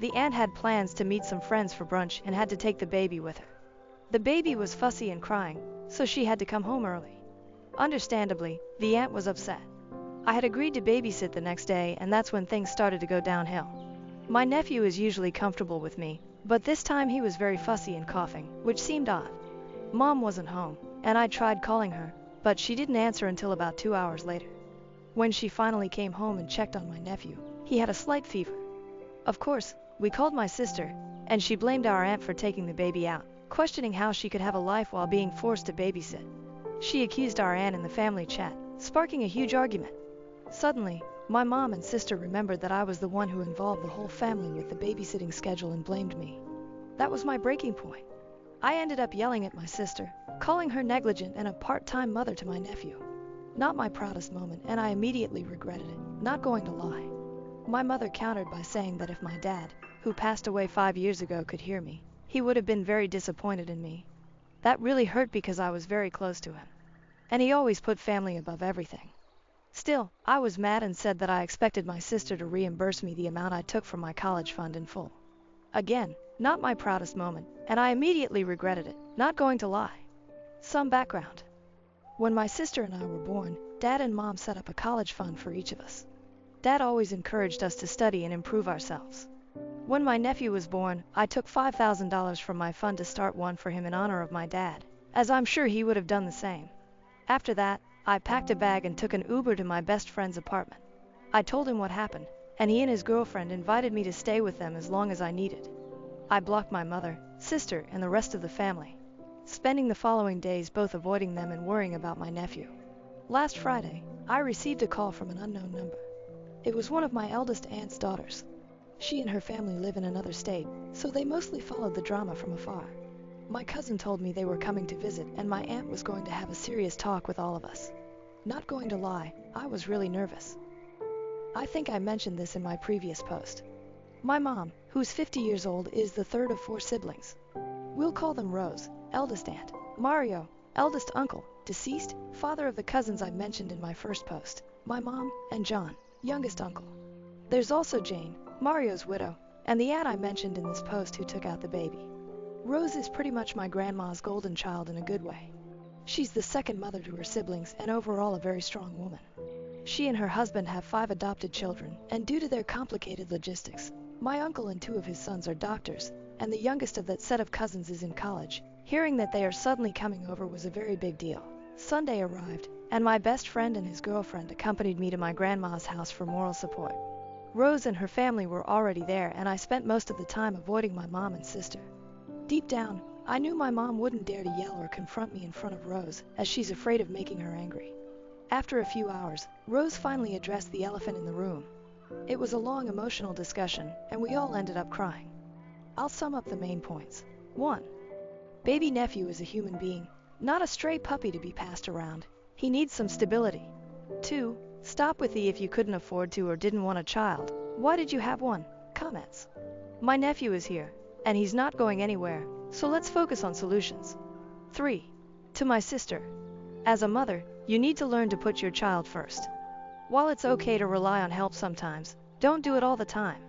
The aunt had plans to meet some friends for brunch and had to take the baby with her. The baby was fussy and crying, so she had to come home early. Understandably, the aunt was upset. I had agreed to babysit the next day, and that's when things started to go downhill. My nephew is usually comfortable with me, but this time he was very fussy and coughing, which seemed odd. Mom wasn't home, and I tried calling her, but she didn't answer until about 2 hours later. When she finally came home and checked on my nephew, he had a slight fever. Of course, we called my sister, and she blamed our aunt for taking the baby out, questioning how she could have a life while being forced to babysit. She accused our aunt in the family chat, sparking a huge argument. Suddenly, my mom and sister remembered that I was the one who involved the whole family with the babysitting schedule and blamed me. That was my breaking point. I ended up yelling at my sister, calling her negligent and a part-time mother to my nephew. Not my proudest moment, and I immediately regretted it, not going to lie. My mother countered by saying that if my dad, who passed away 5 years ago, could hear me, he would have been very disappointed in me. That really hurt because I was very close to him, and he always put family above everything. Still, I was mad and said that I expected my sister to reimburse me the amount I took from my college fund in full. Again, not my proudest moment, and I immediately regretted it, not going to lie. Some background. When my sister and I were born, Dad and Mom set up a college fund for each of us. Dad always encouraged us to study and improve ourselves. When my nephew was born, I took $5,000 from my fund to start one for him in honor of my dad, as I'm sure he would have done the same. After that, I packed a bag and took an Uber to my best friend's apartment. I told him what happened, and he and his girlfriend invited me to stay with them as long as I needed. I blocked my mother, sister, and the rest of the family, spending the following days both avoiding them and worrying about my nephew. Last Friday, I received a call from an unknown number. It was one of my eldest aunt's daughters. She and her family live in another state, so they mostly followed the drama from afar. My cousin told me they were coming to visit and my aunt was going to have a serious talk with all of us. Not going to lie, I was really nervous. I think I mentioned this in my previous post. My mom, who's 50 years old, is the third of 4 siblings. We'll call them Rose, eldest aunt, Mario, eldest uncle, deceased, father of the cousins I mentioned in my first post, my mom, and John, youngest uncle. There's also Jane, Mario's widow, and the aunt I mentioned in this post who took out the baby. Rose is pretty much my grandma's golden child in a good way. She's the second mother to her siblings and overall a very strong woman. She and her husband have 5 adopted children, and due to their complicated logistics, my uncle and 2 of his sons are doctors, and the youngest of that set of cousins is in college. Hearing that they are suddenly coming over was a very big deal. Sunday arrived, and my best friend and his girlfriend accompanied me to my grandma's house for moral support. Rose and her family were already there, and I spent most of the time avoiding my mom and sister. Deep down, I knew my mom wouldn't dare to yell or confront me in front of Rose, as she's afraid of making her angry. After a few hours, Rose finally addressed the elephant in the room. It was a long emotional discussion, and we all ended up crying. I'll sum up the main points. 1. Baby nephew is a human being, not a stray puppy to be passed around. He needs some stability. 2. Stop with the if you couldn't afford to or didn't want a child, why did you have one? Comments. My nephew is here, and he's not going anywhere, so let's focus on solutions. 3. To my sister. As a mother, you need to learn to put your child first. While it's okay to rely on help sometimes, don't do it all the time.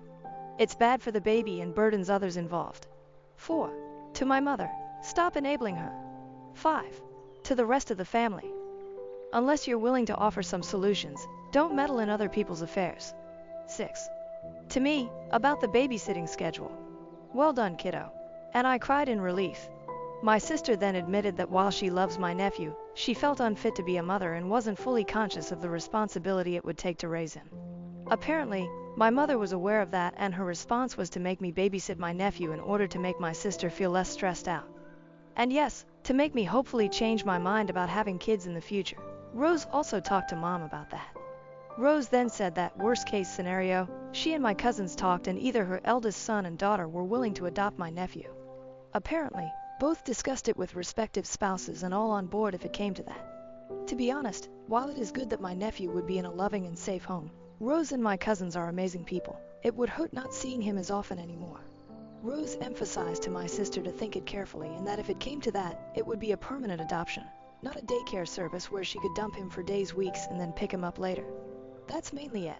It's bad for the baby and burdens others involved. 4. To my mother. Stop enabling her. 5. To the rest of the family. Unless you're willing to offer some solutions, don't meddle in other people's affairs. 6. To me, about the babysitting schedule. Well done, kiddo. And I cried in relief. My sister then admitted that while she loves my nephew, she felt unfit to be a mother and wasn't fully conscious of the responsibility it would take to raise him. Apparently, my mother was aware of that, and her response was to make me babysit my nephew in order to make my sister feel less stressed out. And yes, to make me hopefully change my mind about having kids in the future. Rose also talked to Mom about that. Rose then said that, worst case scenario, she and my cousins talked and either her eldest son and daughter were willing to adopt my nephew. Apparently, both discussed it with respective spouses and all on board if it came to that. To be honest, while it is good that my nephew would be in a loving and safe home, Rose and my cousins are amazing people. It would hurt not seeing him as often anymore. Rose emphasized to my sister to think it carefully and that if it came to that, it would be a permanent adoption, not a daycare service where she could dump him for days, weeks, and then pick him up later. That's mainly it.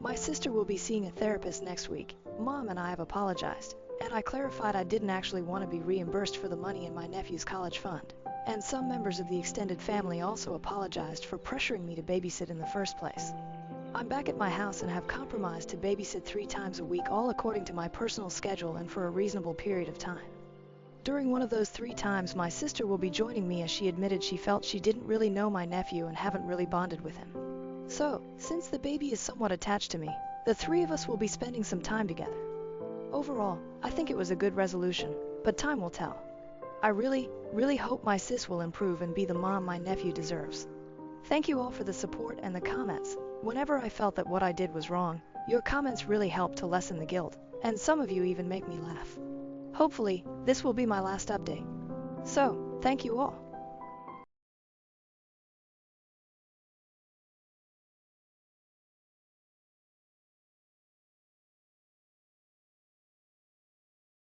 My sister will be seeing a therapist next week. Mom and I have apologized, and I clarified I didn't actually want to be reimbursed for the money in my nephew's college fund. And some members of the extended family also apologized for pressuring me to babysit in the first place. I'm back at my house and have compromised to babysit 3 times a week, all according to my personal schedule and for a reasonable period of time. During one of those 3 times, my sister will be joining me as she admitted she felt she didn't really know my nephew and haven't really bonded with him. So, since the baby is somewhat attached to me, the 3 of us will be spending some time together. Overall, I think it was a good resolution, but time will tell. I really hope my sis will improve and be the mom my nephew deserves. Thank you all for the support and the comments. Whenever I felt that what I did was wrong, your comments really helped to lessen the guilt, and some of you even make me laugh. Hopefully, this will be my last update. So, thank you all.